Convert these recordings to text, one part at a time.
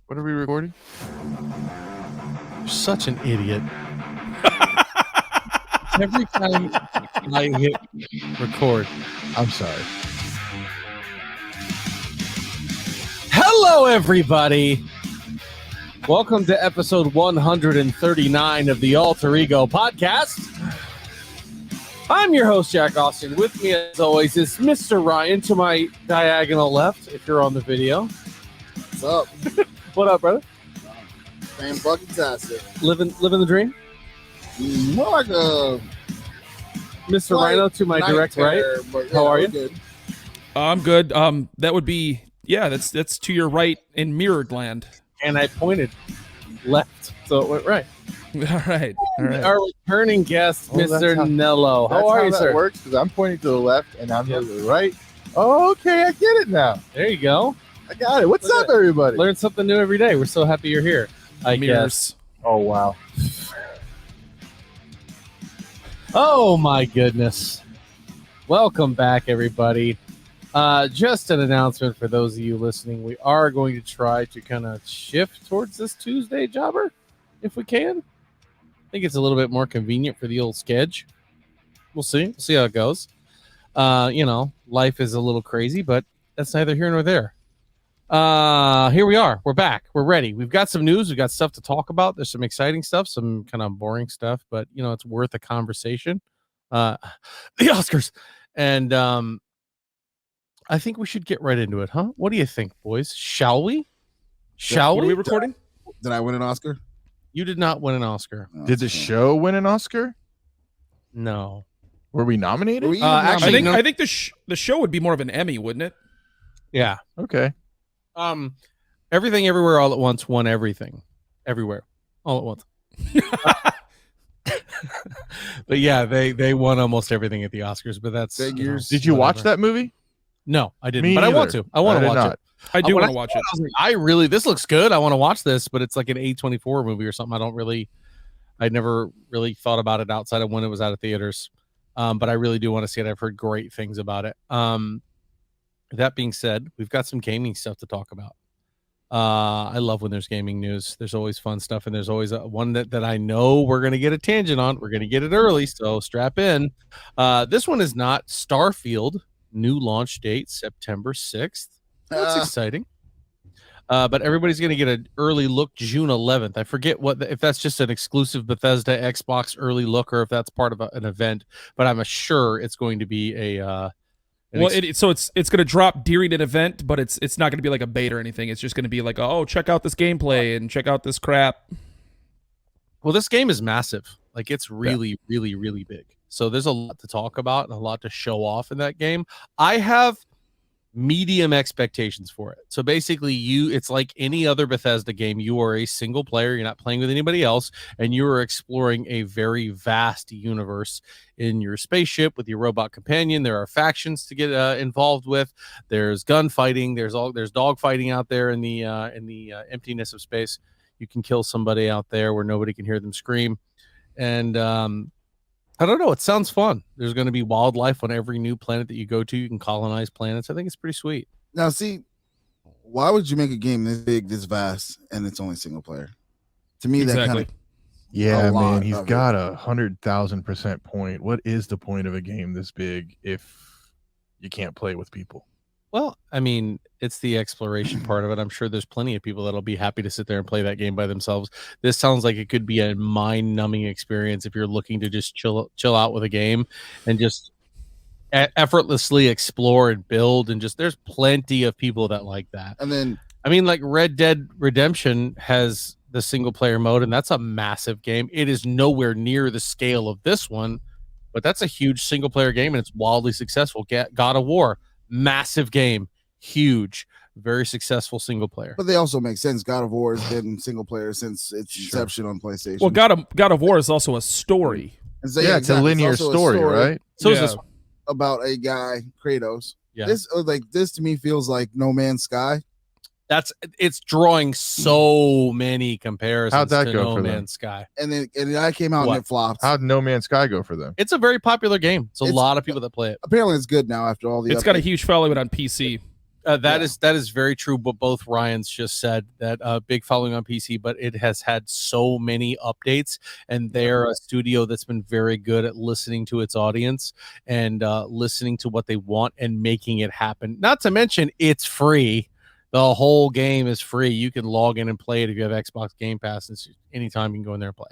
What are we recording? You're such an idiot. Every time I hit record. I'm sorry. Hello, everybody. Welcome to episode 139 of the Alter Ego podcast. I'm your host, Jack Austin. With me, as always, is Mr. Ryan to my diagonal left, if you're on the video. What's up? What up, brother? Man, bucket-tastic. Living the dream? More like a Mr. Rhino to my direct right. How are you? Good. I'm good. That would be that's to your right in mirrored land. And I pointed left, so it went right. All right. Our returning guest, Mr. Nello. How How are you, that sir? works because I'm pointing to the left and I'm to the right. Oh, okay, I get it now. There you go. I got it. What's Look up, everybody? Learn something new every day. We're so happy you're here. I guess. Mirrors. Oh, wow. Oh my goodness. Welcome back, everybody. Just an announcement for those of you listening. We are going to try to kind of shift towards this Tuesday jobber if we can. I think it's a little bit more convenient for the old sketch. We'll see. We'll see how it goes. Life is a little crazy, but that's neither here nor there. Here we are. We're back. We're ready. We've got some news. We've got stuff to talk about. There's some exciting stuff, some kind of boring stuff, but it's worth a conversation. The Oscars. And I think we should get right into it, huh? What do you think, boys? Shall we? What are we recording? Did I win an Oscar? You did not win an Oscar. No, Did the that's fine. show win an Oscar? No. Were we nominated? Were we Actually, I think the show would be more of an Emmy, wouldn't it? Yeah. Okay. Everything Everywhere All at Once won everything. Everywhere. All at once. But yeah, they won almost everything at the Oscars, but that's Figures. Did you watch whatever. that movie? No, I didn't. Me But I want neither. to. I want did to watch not. it. I do When want to watch it. I was like, this looks good. I want to watch this, but it's like an A24 movie or something. I never really thought about it outside of when it was out of theaters. But I really do want to see it. I've heard great things about it. That being said, we've got some gaming stuff to talk about. I love when there's gaming news. There's always fun stuff, and there's always one that I know we're going to get a tangent on. We're going to get it early, so strap in. This one is not Starfield. New launch date, September 6th. That's exciting. But everybody's going to get an early look June 11th. I forget if that's just an exclusive Bethesda Xbox early look or if that's part of an event, but I'm sure it's going to be It's going to drop during an event, but it's not going to be like a bait or anything. It's just going to be like, oh, check out this gameplay and check out this crap. Well, this game is massive. Like, it's really, really, really big. So there's a lot to talk about and a lot to show off in that game. I have medium expectations for it. So basically, it's like any other Bethesda game. You are a single player. You're not playing with anybody else, and you are exploring a very vast universe in your spaceship with your robot companion. There are factions to get involved with. There's gunfighting. There's dog fighting out there in the emptiness of space. You can kill somebody out there where nobody can hear them scream, and I don't know. It sounds fun. There's going to be wildlife on every new planet that you go to. You can colonize planets. I think it's pretty sweet. Now, see, why would you make a game this big, this vast, and it's only single player? To me, that kind of Yeah, A lot man, he's of it. got 100,000% point. What is the point of a game this big if you can't play with people? Well, I mean, it's the exploration part of it. I'm sure there's plenty of people that'll be happy to sit there and play that game by themselves. This sounds like it could be a mind-numbing experience if you're looking to just chill out with a game and just effortlessly explore and build. And just there's plenty of people that like that. And then I mean, like Red Dead Redemption has the single-player mode, and that's a massive game. It is nowhere near the scale of this one, but that's a huge single-player game, and it's wildly successful. God of War. Massive game, huge, very successful single player. but they also make sense. God of War has been single player since its inception on PlayStation. Well, God of War is also a story. And so, Yeah, it's a exactly. linear also a story, right? So is Yeah. this one. about a guy, Kratos. Yeah. This to me feels like No Man's Sky. It's drawing so many comparisons How'd that to go No for them? Man's Sky. And I came out What? and it flopped. How'd No Man's Sky go for them? It's a very popular game. It's a It's- lot of people that play it. Apparently, it's good now after all the. It's got a updates. huge following on PC. That is very true. What both Ryans just said, that big following on PC, but it has had so many updates, and they're a studio that's been very good at listening to its audience and listening to what they want and making it happen. Not to mention, it's free. The whole game is free. You can log in and play it if you have Xbox Game Pass. And anytime you can go in there and play.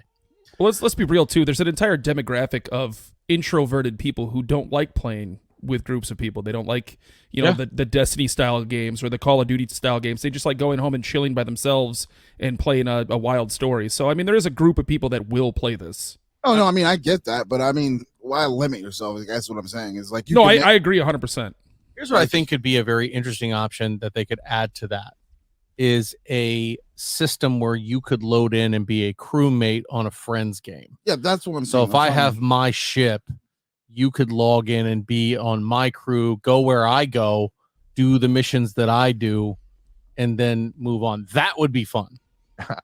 Well, let's be real too. There's an entire demographic of introverted people who don't like playing with groups of people. They don't like, the Destiny style games or the Call of Duty style games. They just like going home and chilling by themselves and playing a wild story. So I mean, there is a group of people that will play this. Oh no, I mean I get that, but I mean, why limit yourself? That's what I'm saying. Is like I agree 100%. Here's what I think could be a very interesting option that they could add to that is a system where you could load in and be a crewmate on a friend's game. Yeah, that's what I'm saying. So if I have my ship, you could log in and be on my crew, go where I go, do the missions that I do, and then move on. That would be fun.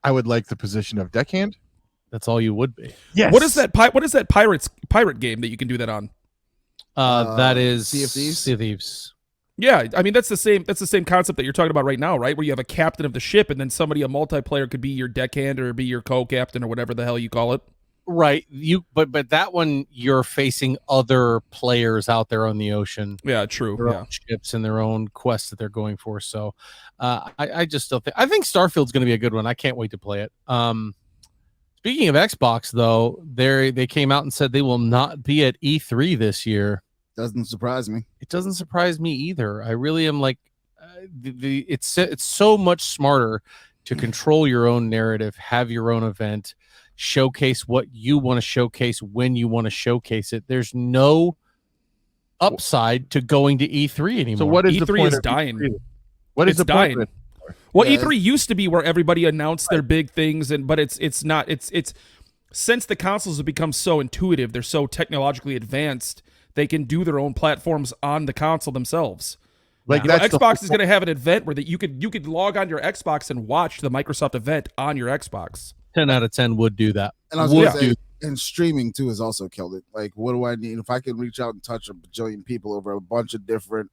I would like the position of deckhand. That's all you would be. Yes. What is that pirate game that you can do that on? That is Sea of Thieves? Sea of Thieves. Yeah, I mean that's the same concept that you're talking about right now, right? Where you have a captain of the ship and then a multiplayer could be your deckhand or be your co-captain or whatever the hell you call it. Right. But that one you're facing other players out there on the ocean. Yeah, true. Their own ships and their own quests that they're going for. So I just don't think Starfield's going to be a good one. I can't wait to play it. Speaking of Xbox, though, they came out and said they will not be at E3 this year. Doesn't surprise me. It doesn't surprise me either. I really am like, it's so much smarter to control your own narrative, have your own event, showcase what you want to showcase when you want to showcase it. There's no upside to going to E3 anymore. So what is the E3 point is of dying. E3? What is It's the point dying. of it? Well, Yeah, E3 used to be where everybody announced their big things, but it's not. It's since the consoles have become so intuitive, they're so technologically advanced, they can do their own platforms on the console themselves. Like Xbox is going to have an event where you could log on your Xbox and watch the Microsoft event on your Xbox. 10 out of 10 would do that. And I was going to say, and streaming too has also killed it. Like, what do I need if I can reach out and touch a bajillion people over a bunch of different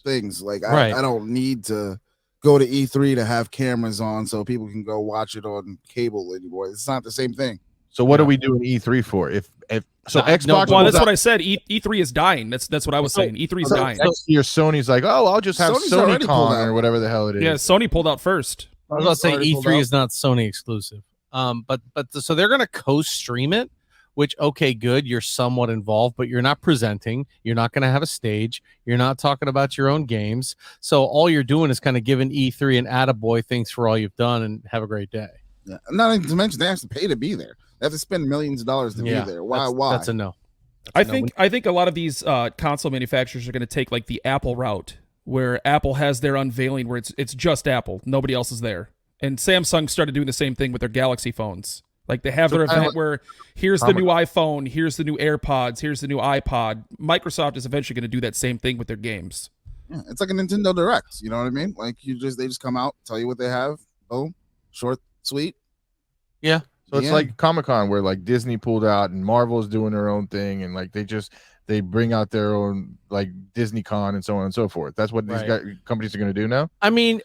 things? Like, Right. I don't need to go to E3 to have cameras on so people can go watch it on cable anymore. It's not the same thing. So what are we doing E3 for? If Xbox, well, that's what I said. E3 is dying. That's what I was saying. E3 is dying. Next year, Sony's like, oh, I'll just have Sony's already pulled SonyCon out. or whatever the hell it is. Yeah, Sony pulled out first. I was about to say Already pulled E3 out. is not Sony exclusive. So they're going to co-stream it, which, okay, good. You're somewhat involved, but you're not presenting. You're not going to have a stage. You're not talking about your own games. So all you're doing is kind of giving E3 an attaboy, thanks for all you've done, and have a great day. Yeah. Not even to mention they have to pay to be there. They have to spend millions of dollars to be there. Why? That's a no. I think a lot of these console manufacturers are going to take like the Apple route, where Apple has their unveiling where it's just Apple, nobody else is there. And Samsung started doing the same thing with their Galaxy phones. Like they have their event where here's the new iPhone, here's the new AirPods, here's the new iPod. Microsoft is eventually going to do that same thing with their games. Yeah, it's like a Nintendo Direct. You know what I mean? Like they just come out, tell you what they have, boom, short, sweet. Yeah. So it's like Comic-Con where like Disney pulled out and Marvel's doing their own thing, and like they bring out their own like Disney Con and so on and so forth. That's what these companies are going to do now. I mean,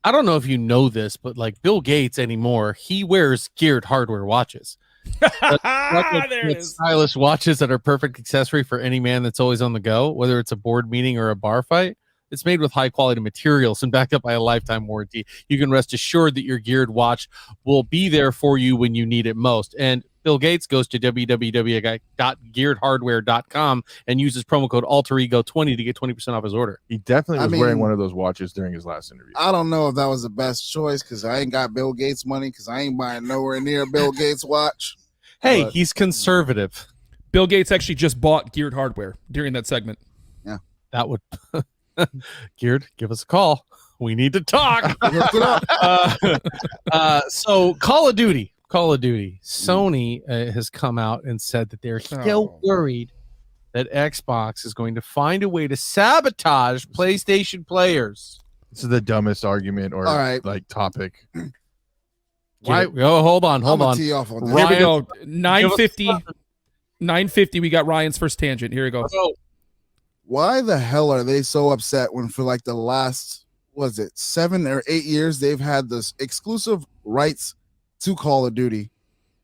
I don't know if you know this, but like Bill Gates anymore, he wears geared hardware watches. There it is. Stylish watches that are perfect accessory for any man that's always on the go, whether it's a board meeting or a bar fight. It's made with high quality materials and backed up by a lifetime warranty. You can rest assured that your geared watch will be there for you when you need it most. And Bill Gates goes to www.gearedhardware.com and uses promo code AlterEgo20 to get 20% off his order. He definitely was wearing one of those watches during his last interview. I don't know if that was the best choice because I ain't got Bill Gates money because I ain't buying nowhere near Bill Gates watch. Hey, he's conservative. Bill Gates actually just bought geared hardware during that segment. Yeah. That would... Geared, give us a call. We need to talk. So Call of Duty. Sony has come out and said that they're still worried that Xbox is going to find a way to sabotage PlayStation players. This is the dumbest argument or like topic. Why? Oh, hold on. Tee off on Here we go. 950. We got Ryan's first tangent. Here we go. So, why the hell are they so upset when for like the last, 7 or 8 years, they've had this exclusive rights to Call of Duty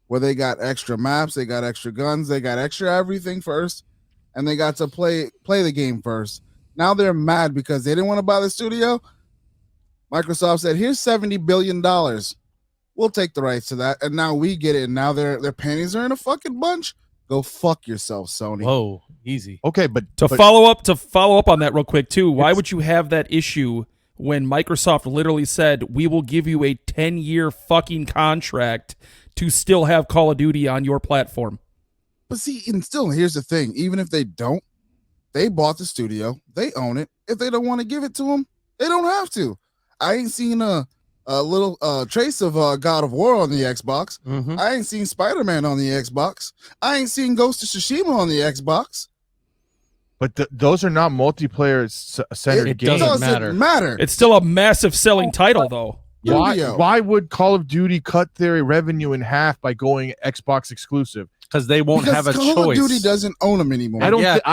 where they got extra maps, they got extra guns, they got extra everything first, and they got to play the game first. Now they're mad because they didn't want to buy the studio. Microsoft said, here's $70 billion. We'll take the rights to that. And now we get it. And now their panties are in a fucking bunch. Go fuck yourself, Sony. Whoa, easy. Okay, but follow up on that real quick too. Why would you have that issue when Microsoft literally said, we will give you a 10-year fucking contract to still have Call of Duty on your platform? But see, and still, here's the thing. Even if they don't, they bought the studio. They own it. If they don't want to give it to them, they don't have to. I ain't seen a little trace of God of War on the Xbox. Mm-hmm. I ain't seen Spider-Man on the Xbox. I ain't seen Ghost of Tsushima on the Xbox. But those are not multiplayer centered games. It doesn't matter. It's still a massive selling title, though. Why would Call of Duty cut their revenue in half by going Xbox exclusive? Because they won't have a choice. Call of Duty doesn't own them anymore. I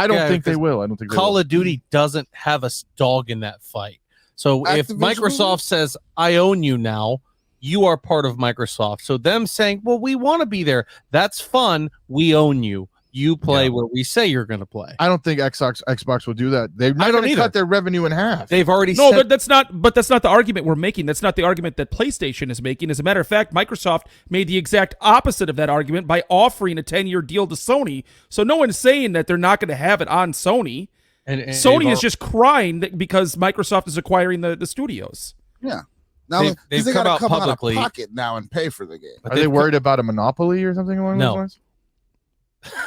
don't think they will. I don't think Call of Duty doesn't have a dog in that fight. So if Microsoft says, I own you now, you are part of Microsoft. So them saying, well, we want to be there. That's fun. We own you. You play where we say you're going to play. I don't think Xbox will do that. They're not going to cut their revenue in half. They've already but that's not the argument we're making. That's not the argument that PlayStation is making. As a matter of fact, Microsoft made the exact opposite of that argument by offering a 10-year deal to Sony. So no one's saying that they're not going to have it on Sony. And Sony is just crying because Microsoft is acquiring the studios. Yeah. Now they've they got to come publicly out of pocket now and pay for the game. Are they worried about a monopoly or something along those lines?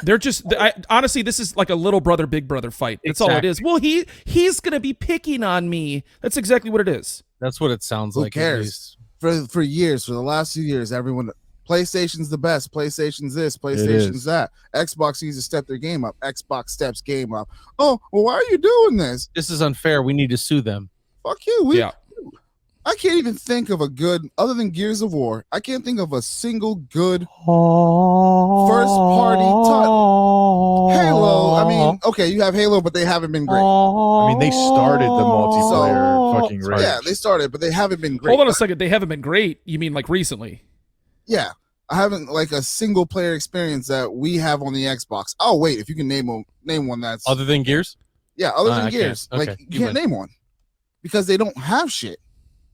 They're just honestly, this is like a little brother, big brother fight. That's all it is. Well, he's going to be picking on me. That's exactly what it is. That's what it sounds like. Who cares? For years, for the last 2 years, everyone, PlayStation's the best. PlayStation's this. PlayStation's that. Xbox needs to step their game up. Xbox steps game up. Oh, well, why are you doing this? This is unfair. We need to sue them. Fuck you. I can't even think of a good, other than Gears of War, I can't think of a single good first-party title. Halo, I mean, okay, you have Halo, but they haven't been great. I mean, they started the multiplayer fucking rage. Yeah, they started, but they haven't been great. Hold on a second. They haven't been great? You mean like recently? Yeah. I haven't like a single player experience that we have on the Xbox. Oh, wait, if you can name one that's... Other than Gears? Yeah, other than Gears. Okay. Like, you can't name one. Because they don't have shit.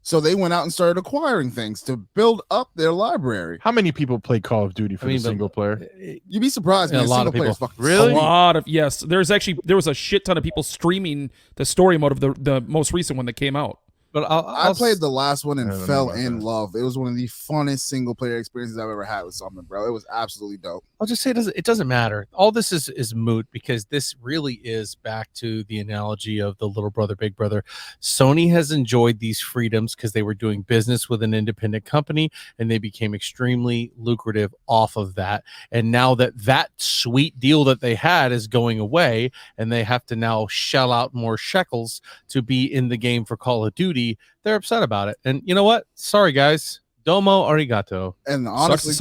So they went out and started acquiring things to build up their library. How many people play Call of Duty for the single player? You'd be surprised. Man, a lot of people. Really? A lot of yes. There was a shit ton of people streaming the story mode of the most recent one that came out. But I played the last one and fell in love. It was one of the funnest single player experiences I've ever had with something, bro. It was absolutely dope. I'll just say it doesn't matter. All this is moot because this really is back to the analogy of the little brother, big brother. Sony has enjoyed these freedoms because they were doing business with an independent company and they became extremely lucrative off of that. And now that sweet deal that they had is going away and they have to now shell out more shekels to be in the game for Call of Duty, they're upset about it. And you know what? Sorry, guys. Domo arigato. And honestly,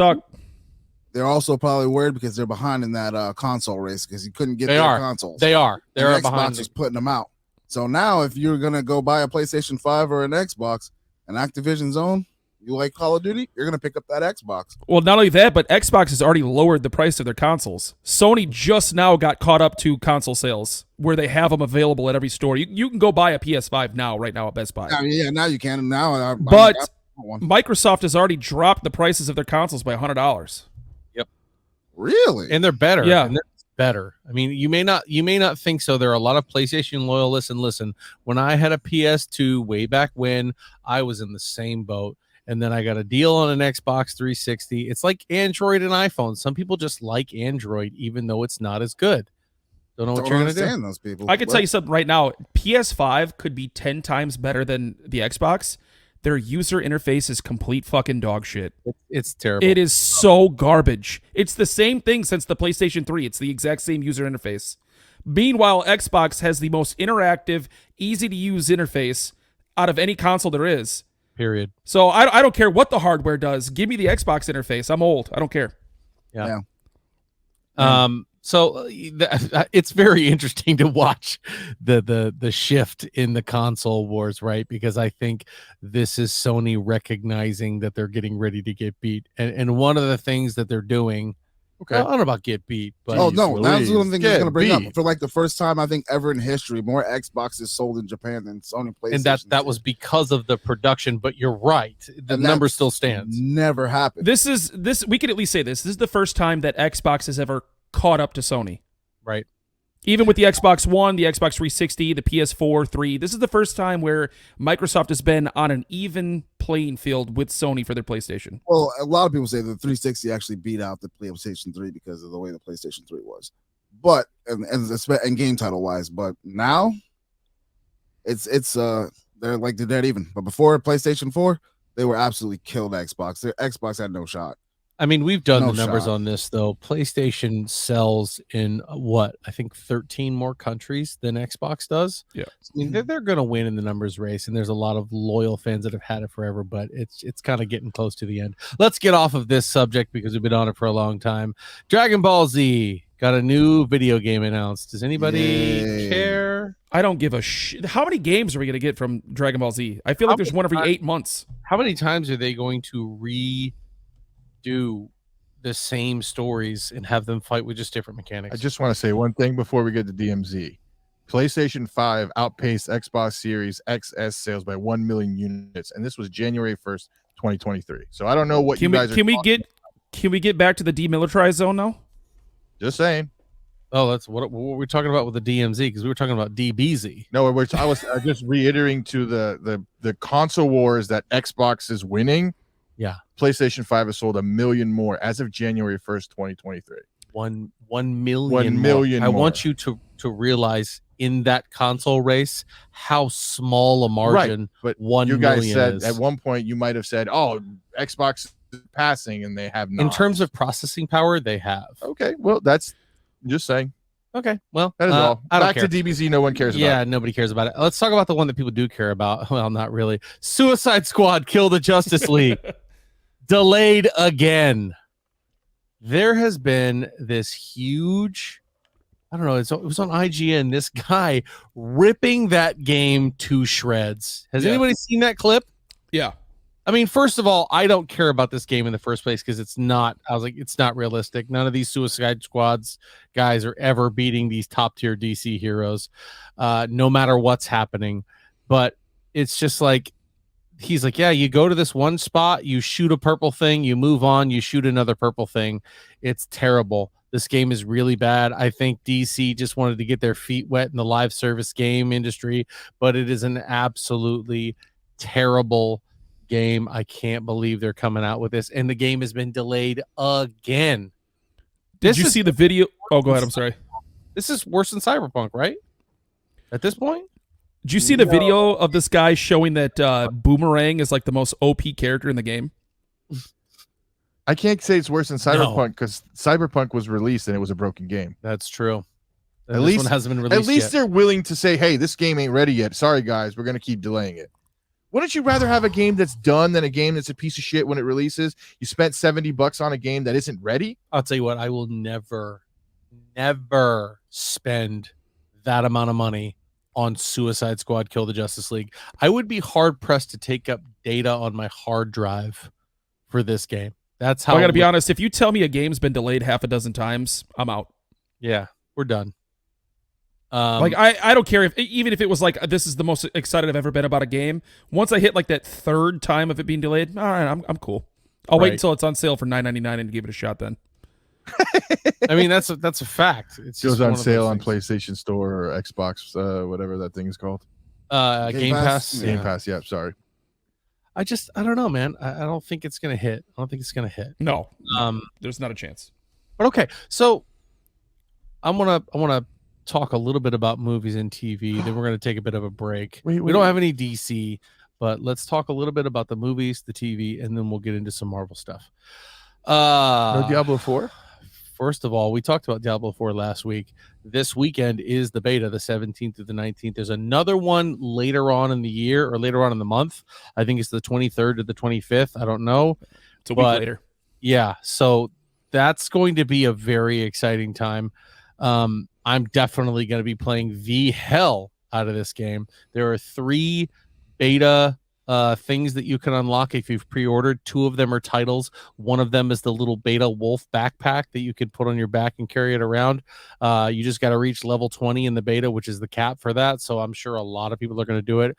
they're also probably worried because they're behind in that console race because you couldn't get their consoles. They're Xbox behind. is putting them out. So now if you're going to go buy a PlayStation 5 or an Xbox, an Activision's own, you like Call of Duty, you're going to pick up that Xbox. Well, not only that, but Xbox has already lowered the price of their consoles. Sony just now got caught up to console sales where they have them available at every store. You can go buy a PS5 right now at Best Buy. Yeah, now you can. But Microsoft has already dropped the prices of their consoles by $100. Yep. Really? And they're better. Yeah. And they're better. I mean, you may not think so. There are a lot of PlayStation loyalists, and listen, when I had a PS2 way back when, I was in the same boat. And then I got a deal on an Xbox 360. It's like Android and iPhone. Some people just like Android, even though it's not as good. Don't know what you're going to do. Those people. I can tell you something right now. PS5 could be 10 times better than the Xbox. Their user interface is complete fucking dog shit. It's terrible. It is so garbage. It's the same thing since the PlayStation 3. It's the exact same user interface. Meanwhile, Xbox has the most interactive, easy-to-use interface out of any console there is. Period. So I don't care what the hardware does. Give me the Xbox interface. I'm old. I don't care. Yeah. So it's very interesting to watch the shift in the console wars, right? Because I think this is Sony recognizing that they're getting ready to get beat, and one of the things that they're doing. Okay. I don't know about get beat, but Oh no, that's one thing that's going to bring beat. up. For like the first time I think ever in history, more Xboxes sold in Japan than Sony PlayStation. And that was because of the production. But you're right, the number still stands. Never happened. This we could at least say this. This is the first time that Xbox has ever caught up to Sony. Right. Even with the Xbox One, the Xbox 360, the PS4, 3, this is the first time where Microsoft has been on an even playing field with Sony for their PlayStation. Well, a lot of people say the 360 actually beat out the PlayStation 3 because of the way the PlayStation 3 was. But and game title wise, but now it's they're like they're dead even. But before PlayStation 4, they were absolutely killed Xbox. Their Xbox had no shot. I mean, we've done No the numbers shot. on this, though. PlayStation sells in what? I think 13 more countries than Xbox does. Yeah. I mean, they're going to win in the numbers race, and there's a lot of loyal fans that have had it forever, but it's kind of getting close to the end. Let's get off of this subject because we've been on it for a long time. Dragon Ball Z got a new video game announced. Does anybody Yay. care? I don't give a shit. How many games are we going to get from Dragon Ball Z? I feel like there's one every 8 months. How many times are they going to do the same stories and have them fight with just different mechanics? I just want to say one thing before we get to DMZ. PlayStation 5 outpaced Xbox Series XS sales by 1 million units, and this was January 1st, 2023. So I don't know what Can we get back to the demilitarized zone now? Just saying. Oh, that's what we're talking about with the DMZ, because we were talking about DBZ. No, I was just reiterating to the console wars that Xbox is winning. Yeah. PlayStation 5 has sold 1 million more as of January 1st, 2023. 1 million. 1 million I more. want you to realize in that console race how small a margin But 1 you guys million said is. at one point you might have said, "Oh, Xbox is passing," and they have not. In terms of processing power, they have. Okay, well, that's just saying. Okay, well, That is all. I don't Back care. to DBZ, no one cares Yeah, about. nobody cares about it. Let's talk about the one that people do care about. Well, not really. Suicide Squad: Kill the Justice League. Delayed again. There has been this huge, I don't know, it was on IGN, this guy ripping that game to shreds. Has anybody seen that clip? Yeah. I mean, first of all, I don't care about this game in the first place because it's not realistic. None of these Suicide Squads guys are ever beating these top tier DC heroes, no matter what's happening. But it's just like, he's like, yeah, you go to this one spot, you shoot a purple thing, you move on, you shoot another purple thing. It's terrible. This game is really bad. I think DC just wanted to get their feet wet in the live service game industry, but it is an absolutely terrible game. I can't believe they're coming out with this, and the game has been delayed again. Did you see the video? Oh, go ahead. I'm sorry. This is worse than Cyberpunk, right? At this point? Did you see the video of this guy showing that Boomerang is like the most OP character in the game? I can't say it's worse than Cyberpunk because Cyberpunk was released and it was a broken game. That's true. At This least one hasn't been released At least yet. they're willing to say, "Hey, this game ain't ready yet. Sorry, guys, we're gonna keep delaying it." Wouldn't you rather have a game that's done than a game that's a piece of shit when it releases? You spent $70 on a game that isn't ready. I'll tell you what, I will never spend that amount of money on Suicide Squad: Kill the Justice League. I would be hard pressed to take up data on my hard drive for this game. That's how I got to be honest. If you tell me a game's been delayed half a dozen times, I'm out. Yeah, we're done. Like I don't care even if it was like this is the most excited I've ever been about a game. Once I hit like that third time of it being delayed, all right, I'm cool. I'll wait until it's on sale for $9.99 and give it a shot then. I mean, that's a fact. It Goes on sale on PlayStation Store or Xbox, whatever that thing is called. Game Pass. Game Pass. Yeah, sorry. I don't know, man. I don't think it's gonna hit. I don't think it's gonna hit. No, there's not a chance. But okay, so I wanna talk a little bit about movies and TV. Then we're gonna take a bit of a break. We don't have any DC, but let's talk a little bit about the movies, the TV, and then we'll get into some Marvel stuff. No Diablo 4. First of all, we talked about Diablo 4 last week. This weekend is the beta, the 17th through the 19th. There's another one later on in the year or later on in the month. I think it's the 23rd to the 25th. I don't know. It's a week later. Yeah, so that's going to be a very exciting time. I'm definitely going to be playing the hell out of this game. There are 3 beta things that you can unlock if you've pre-ordered. 2 of them are titles. One of them is the little beta wolf backpack that you can put on your back and carry it around. You just got to reach level 20 in the beta, which is the cap for that. So I'm sure a lot of people are going to do it.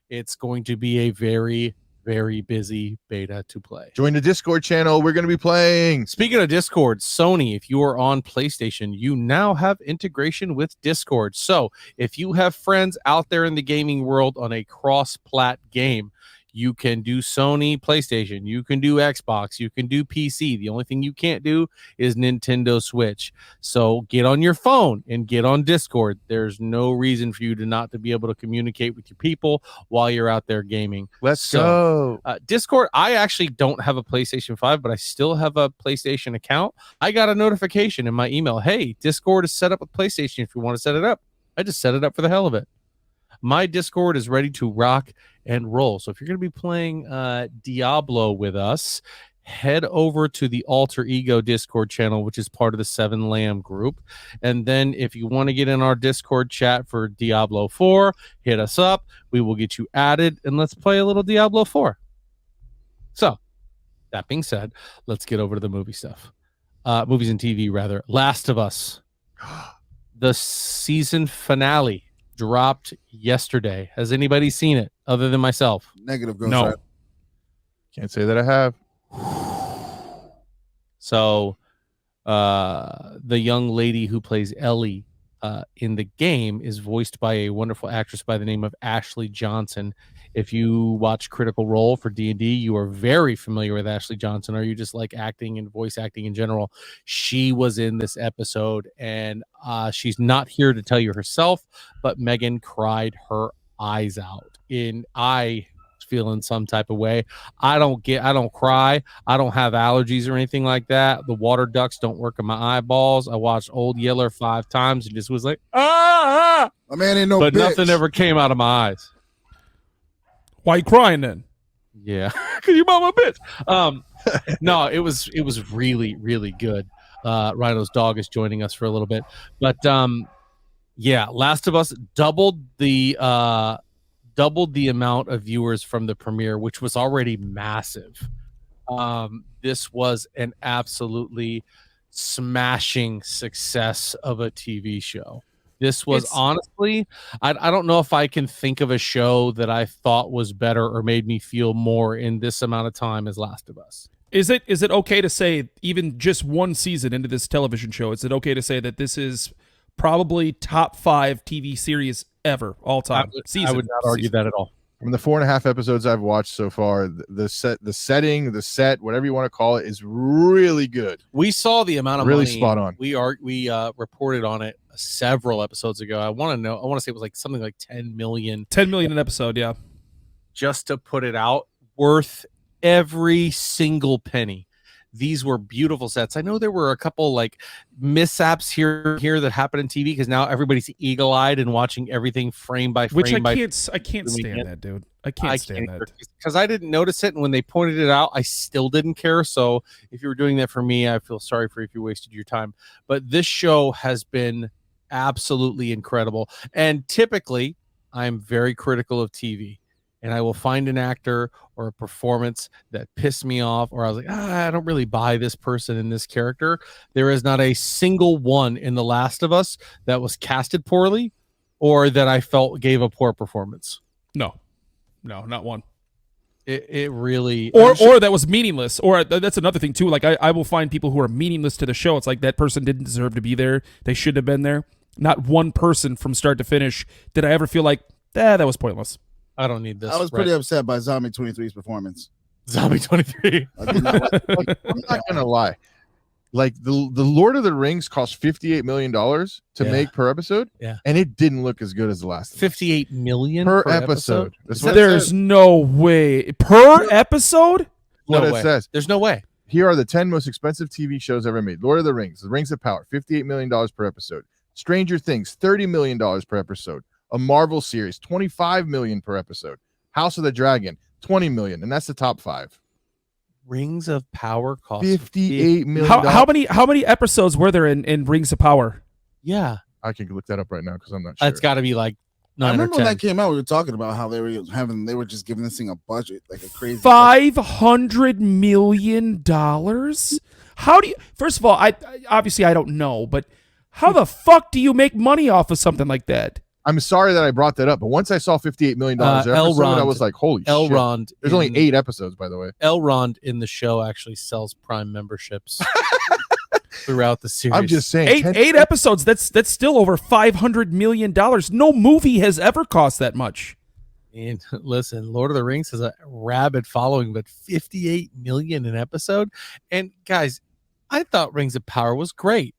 It's going to be a very, very busy beta to play. Join the Discord channel. We're going to be playing. Speaking of Discord, Sony, if you are on PlayStation, you now have integration with Discord. So if you have friends out there in the gaming world on a cross-plat game, you can do Sony PlayStation, you can do Xbox, you can do PC. The only thing you can't do is Nintendo Switch. So get on your phone and get on Discord. There's no reason for you to not to be able to communicate with your people while you're out there gaming. Let's go. Discord, I actually don't have a PlayStation 5, but I still have a PlayStation account. I got a notification in my email. Hey, Discord is set up with PlayStation if you want to set it up. I just set it up for the hell of it. My Discord is ready to rock and roll. So if you're going to be playing Diablo with us, head over to the Alter Ego Discord channel, which is part of the 7 Lamb group. And then if you want to get in our Discord chat for Diablo 4, hit us up. We will get you added, and let's play a little Diablo 4. So that being said, let's get over to the movie stuff. Movies and TV, rather. Last of Us. The season finale dropped yesterday. Has anybody seen it other than myself? Negative. Ghost No. Rider. Can't say that I have. So the young lady who plays Ellie in the game is voiced by a wonderful actress by the name of Ashley Johnson. If you watch Critical Role for D&D, you are very familiar with Ashley Johnson, or you just like acting and voice acting in general. She was in this episode, and she's not here to tell you herself, but Megan cried her eyes out. I was feeling some type of way. I don't cry. I don't have allergies or anything like that. The water ducts don't work in my eyeballs. I watched Old Yeller 5 times and just was like, ah! My man ain't no But bitch. nothing ever came out of my eyes. Why you crying then? Yeah, because your mama bitch. No, it was really, really good. Rhino's dog is joining us for a little bit, but yeah, Last of Us doubled the amount of viewers from the premiere, which was already massive. This was an absolutely smashing success of a TV show. This was honestly, I don't know if I can think of a show that I thought was better or made me feel more in this amount of time as Last of Us. Is it okay to say, even just one season into this television show, is it okay to say that this is probably top 5 TV series ever, all time? I would not argue that at all. From the 4.5 episodes I've watched so far, the setting, the set, whatever you want to call it, is really good. We saw the amount of really money. Spot on. We reported on it several episodes ago. I want to say it was like something like 10 million. 10 million an episode, yeah. Just to put it out, worth every single penny. These were beautiful sets. I know there were a couple like mishaps here that happened in TV because now everybody's eagle-eyed and watching everything frame by frame. Which I can't stand that, dude. I can't stand that. Because I didn't notice it, and when they pointed it out, I still didn't care. So if you were doing that for me, I feel sorry for you if you wasted your time. But this show has been absolutely incredible. And typically, I'm very critical of TV. And I will find an actor or a performance that pissed me off, or I was like, I don't really buy this person in this character. There is not a single one in The Last of Us that was casted poorly or that I felt gave a poor performance. No, not one. It really... Or that was meaningless. Or that's another thing, too. Like, I will find people who are meaningless to the show. It's like that person didn't deserve to be there. They shouldn't have been there. Not one person from start to finish did I ever feel like, that was pointless. I don't need this. I was pretty upset by Zombie 23's performance. Zombie 23. I'm not gonna lie. Like the Lord of the Rings cost $58 million to make per episode, and it didn't look as good as the last. 58 million per episode. That's what There's no way per episode. What it says. There's no way. Here are the 10 most expensive TV shows ever made. Lord of the Rings, The Rings of Power, $58 million per episode. Stranger Things, $30 million per episode. A Marvel series, $25 million per episode. House of the Dragon, $20 million, and that's the top 5. Rings of Power cost $58 million. How many episodes were there in Rings of Power? Yeah, I can look that up right now because I'm not sure. it's got to be like I 9 or remember when 10. that came out, we were talking about how they were just giving this thing a budget, like a crazy $500 million. How do you? First of all, I obviously I don't know, but how the fuck do you make money off of something like that? I'm sorry that I brought that up, but once I saw $58 million episode, I was like, holy shit. Elrond. There's only 8 episodes, by the way. Elrond in the show actually sells Prime memberships throughout the series. I'm just saying. Eight episodes. That's still over $500 million. No movie has ever cost that much. And listen, Lord of the Rings has a rabid following, but 58 million an episode. And guys, I thought Rings of Power was great.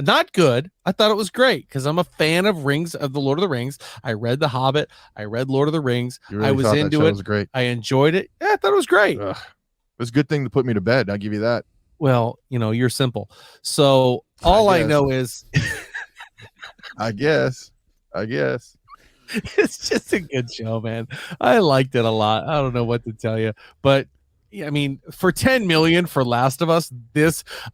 Not good. I thought it was great because I'm a fan of the Lord of the Rings. I read The Hobbit. I read Lord of the Rings. Really I was into it. Was great. I enjoyed it. Yeah, I thought it was great. It was a good thing to put me to bed. I'll give you that. Well, you're simple. So all I know is I guess. it's just a good show, man. I liked it a lot. I don't know what to tell you, but I mean, for 10 million for Last of Us,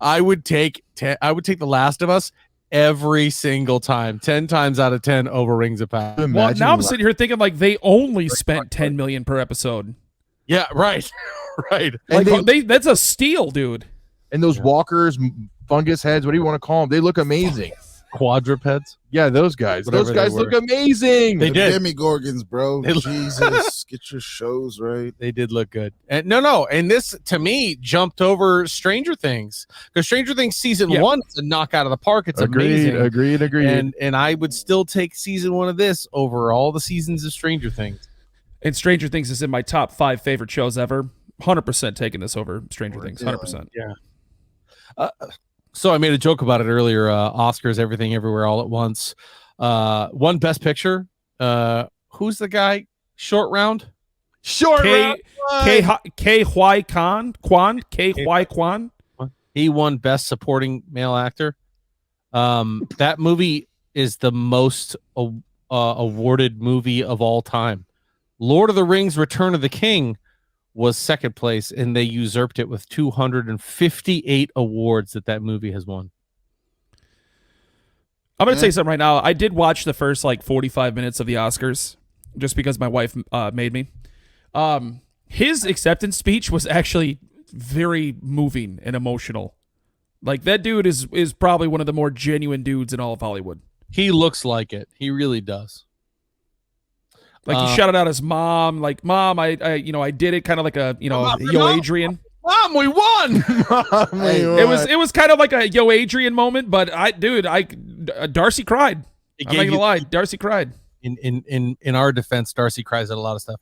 I would take The Last of Us every single time, 10 times out of 10 over Rings of Power. Well, now I'm sitting here thinking like they only spent 10 million per episode. Yeah, right, right. Like that's a steal, dude. And those walkers, fungus heads, what do you want to call them? They look amazing. Quadrupeds. Yeah, those guys. Whatever Those guys they look amazing. They did. Demigorgons, bro. Jesus, get your shows right. They did look good. And no, and this to me jumped over Stranger Things because Stranger Things season 1 is a knock out of the park. It's amazing. Agreed. And I would still take season 1 of this over all the seasons of Stranger Things. And Stranger Things is in my top 5 favorite shows ever. 100% taking this over Stranger Things. 100%. Yeah. So I made a joke about it earlier. Oscars, Everything, Everywhere, All at Once. One Best Picture. Who's the guy? Short Round. K. Hwai Kwan. He won Best Supporting Male Actor. That movie is the most awarded movie of all time. Lord of the Rings: Return of the King was second place, and they usurped it with 258 awards that movie has won. I'm going to tell you something right now. I did watch the first 45 minutes of the Oscars just because my wife made me. His acceptance speech was actually very moving and emotional. Like, that dude is probably one of the more genuine dudes in all of Hollywood. He looks like it. He really does. Like, he shouted out his mom, like, Mom, I did it, kind of like a, Yo Adrian. Mom, we won. It was kind of like a Yo Adrian moment, but Darcy cried. I'm not gonna lie, Darcy cried. In our defense, Darcy cries at a lot of stuff.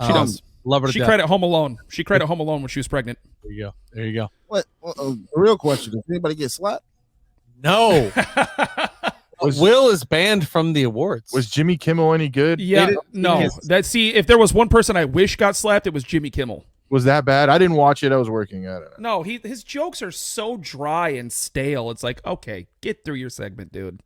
She does. Love her to She death. cried at Home Alone. She cried at Home Alone when she was pregnant. There you go. What? The real question: Did anybody get slapped? No. Will is banned from the awards. Was Jimmy Kimmel any good? Yeah, no. If there was one person I wish got slapped, it was Jimmy Kimmel. Was that bad? I didn't watch it. I was working at it. No, his jokes are so dry and stale. It's like, okay, get through your segment, dude.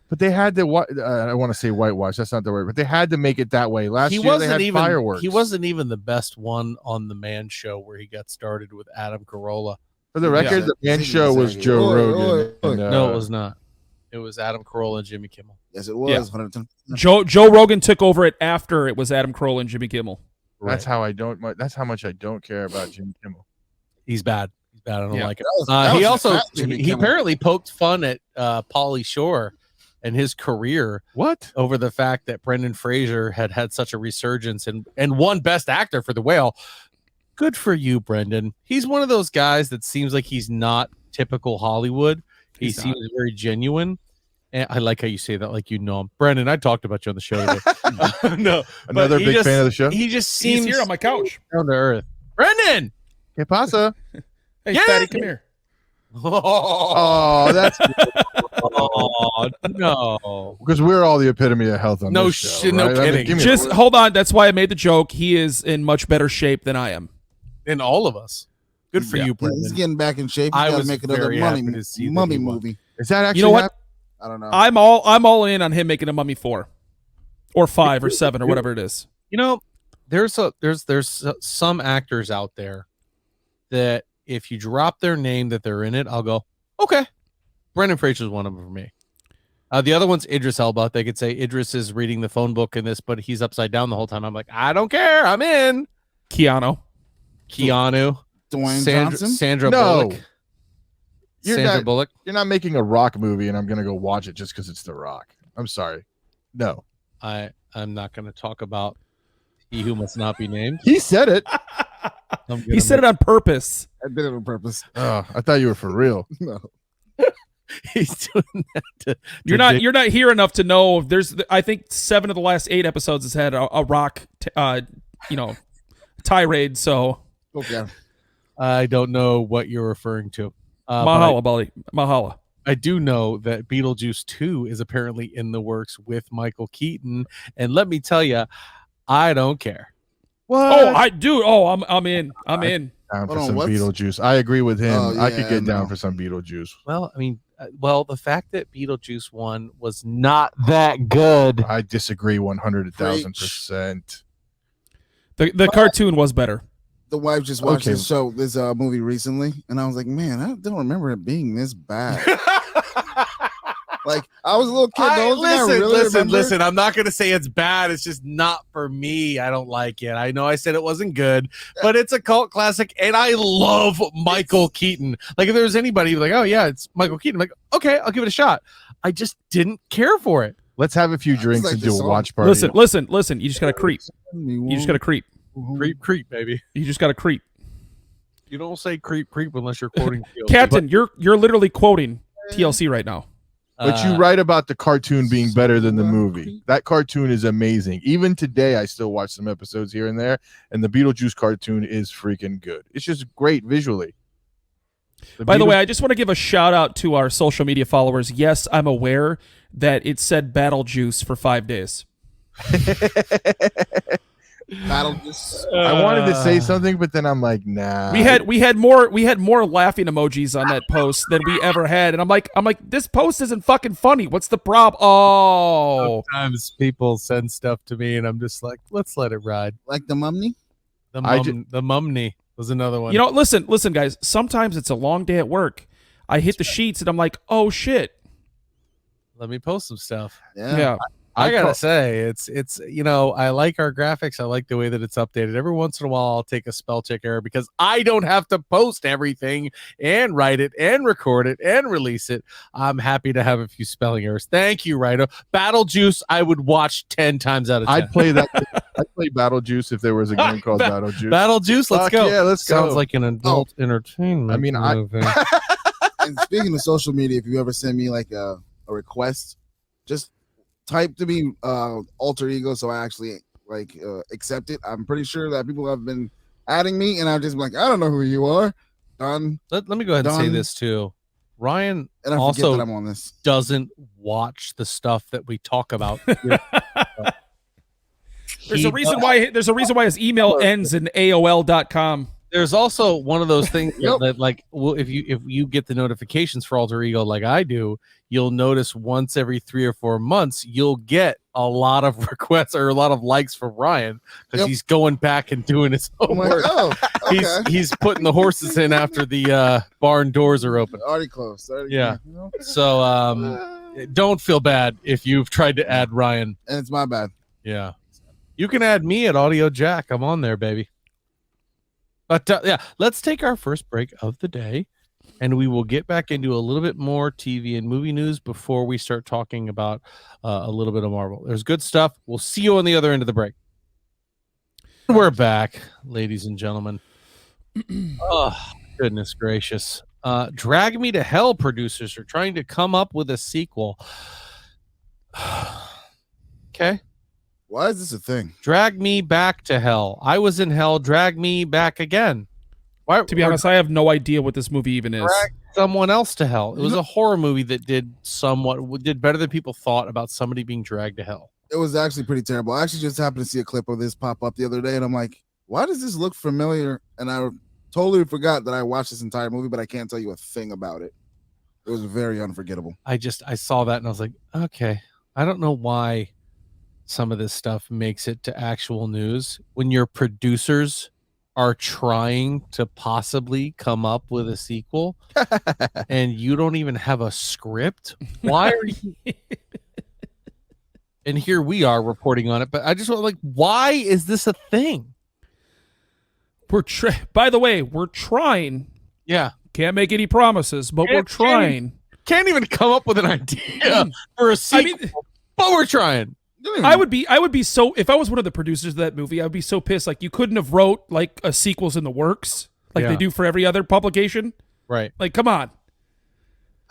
But they had to. I want to say whitewash. That's not the word. But they had to make it that way. Last year they had fireworks. He wasn't even the best one on the Man Show where he got started with Adam Carolla. For the record, the Man Show was Joe Rogan. No, it was not. It was Adam Carolla and Jimmy Kimmel. Yes, it was. Yeah. 110%. Joe Rogan took over it after it was Adam Carolla and Jimmy Kimmel. That's how That's how much I don't care about Jimmy Kimmel. He's bad. I don't like it. He apparently poked fun at Pauly Shore and his career. What? Over the fact that Brendan Fraser had such a resurgence and won Best Actor for The Whale. Good for you, Brendan. He's one of those guys that seems like he's not typical Hollywood. He seems very genuine. And I like how you say that like you know him. Brendan, I talked about you on the show today. No. Another big fan of the show? He just seems here on my couch. Down to earth. Brendan! ¿Qué pasa? Hey, Fatty, come here. Oh, that's oh, no. Because we're all the epitome of health on no this show. Shit, right? no kidding. Just hold on. That's why I made the joke. He is in much better shape than I am. In all of us. Good for you, Brendan. He's getting back in shape. He's I got to was make another very happy to see that mummy he won. movie. Is that actually You know what? I don't know. I'm all in on him making a Mummy 4 or 5 or 7 or whatever it is. You know, there's some actors out there that if you drop their name that they're in it, I'll go, okay. Brendan Fraser's one of them for me. The other one's Idris Elba. They could say Idris is reading the phone book in this, but he's upside down the whole time. I'm like, I don't care. I'm in. Keanu. Dwayne Johnson. Sandra No. Bullock. You're Sandra not- Bullock. You're not making a Rock movie, and I'm gonna go watch it just because it's The Rock. I'm sorry. No, I'm not going to talk about He Who Must Not Be Named. he said it. He said it on purpose. I did it on purpose. Oh, I thought you were for real. No. He's doing that. You're not here enough to know. I think 7 of the last 8 episodes has had a Rock, tirade. So Okay. I don't know what you're referring to. Mahala, buddy. Mahala. I do know that Beetlejuice 2 is apparently in the works with Michael Keaton, and let me tell you, I don't care. What? Oh, I do. Oh, I'm in. I'm in. Down for Hold on, some what's- Beetlejuice. I agree with him. Oh, I could yeah, get down no. for some Beetlejuice. Well, I mean, the fact that Beetlejuice 1 was not that good. I disagree 100,000%. The cartoon was better. The wife just watched Okay. this movie recently, and I was like, man, I don't remember it being this bad. Like, I was a little kid. The only thing I really remember- Listen. I'm not going to say it's bad. It's just not for me. I don't like it. I know I said it wasn't good, but it's a cult classic, and I love Michael Keaton. Like, if there was anybody like, oh, yeah, it's Michael Keaton, I'm like, okay, I'll give it a shot. I just didn't care for it. Let's have a few drinks like and this do a song. watch party. Listen. You just got to creep. You just got to creep. Creep, baby. You just got to creep. You don't say creep unless you're quoting TLC. Captain, you're literally quoting TLC right now. But you write about the cartoon being better than the movie. That cartoon is amazing. Even today, I still watch some episodes here and there, and the Beetlejuice cartoon is freaking good. It's just great visually. By the way, I just want to give a shout out to our social media followers. Yes, I'm aware that it said Battle Juice for 5 days. Battle just I wanted to say something, but then I'm like, nah. We had more laughing emojis on that post than we ever had, and I'm like, this post isn't fucking funny. What's the problem? Oh, sometimes people send stuff to me, and I'm just like, let's let it ride. like the mummy. The Mumney was another one. listen, guys. Sometimes it's a long day at work. I hit the sheets, and I'm like, oh shit. Let me post some stuff. Yeah. I gotta say, it's I like our graphics. I like the way that it's updated. Every once in a while, I'll take a spell check error because I don't have to post everything and write it and record it and release it. I'm happy to have a few spelling errors. Thank you, Rito. Battle Juice, I would watch 10 times out of 10. I'd play that. I'd play Battle Juice if there was a game called Battle Juice. Battle Juice, let's Fuck go. yeah, let's go. Sounds like an adult entertainment. I mean, movie. And speaking of social media, if you ever send me like a request, just type to me alter ego so I actually accept it. I'm pretty sure that people have been adding me, and I'm just like, I don't know who you are. Done. Let me go ahead and say Done. this too. Ryan And I also forget that I'm on this. doesn't watch the stuff that we talk about. There's a reason why his email ends in AOL.com. There's also one of those things Yep. that like, well, if you get the notifications for Alter Ego like I do, you'll notice once every 3 or 4 months you'll get a lot of requests or a lot of likes from Ryan because Yep. he's going back and doing his I'm like, homework. oh, okay. He's putting the horses in after the barn doors are open. Already closed. Yeah. So don't feel bad if you've tried to add Ryan. And it's my bad. Yeah. You can add me at Audio Jack. I'm on there, baby. But yeah, let's take our first break of the day, and we will get back into a little bit more TV and movie news before we start talking about a little bit of Marvel. There's good stuff. We'll see you on the other end of the break. We're back, ladies and gentlemen. Oh, goodness gracious. Drag Me to Hell producers are trying to come up with a sequel. Okay. Why is this a thing? Drag me back to hell. I was in hell. Drag me back again. Why, To be honest, I have no idea what this movie even is. drag someone else to hell. It was a horror movie that did better than people thought about somebody being dragged to hell. It was actually pretty terrible. I actually just happened to see a clip of this pop up the other day, and I'm like, why does this look familiar? And I totally forgot that I watched this entire movie, but I can't tell you a thing about it. It was very unforgettable. I saw that and I was like, okay, I don't know why some of this stuff makes it to actual news when your producers are trying to possibly come up with a sequel and you don't even have a script. Why are you And here we are reporting on it. But I just want like, why is this a thing? By the way, we're trying. Yeah. Can't make any promises, but we're trying. Can't even come up with an idea for a sequel, but we're trying. I would be so, if I was one of the producers of that movie, I would be so pissed. Like, you couldn't have wrote like a sequels in the works like they do for every other publication. Right. Like, come on.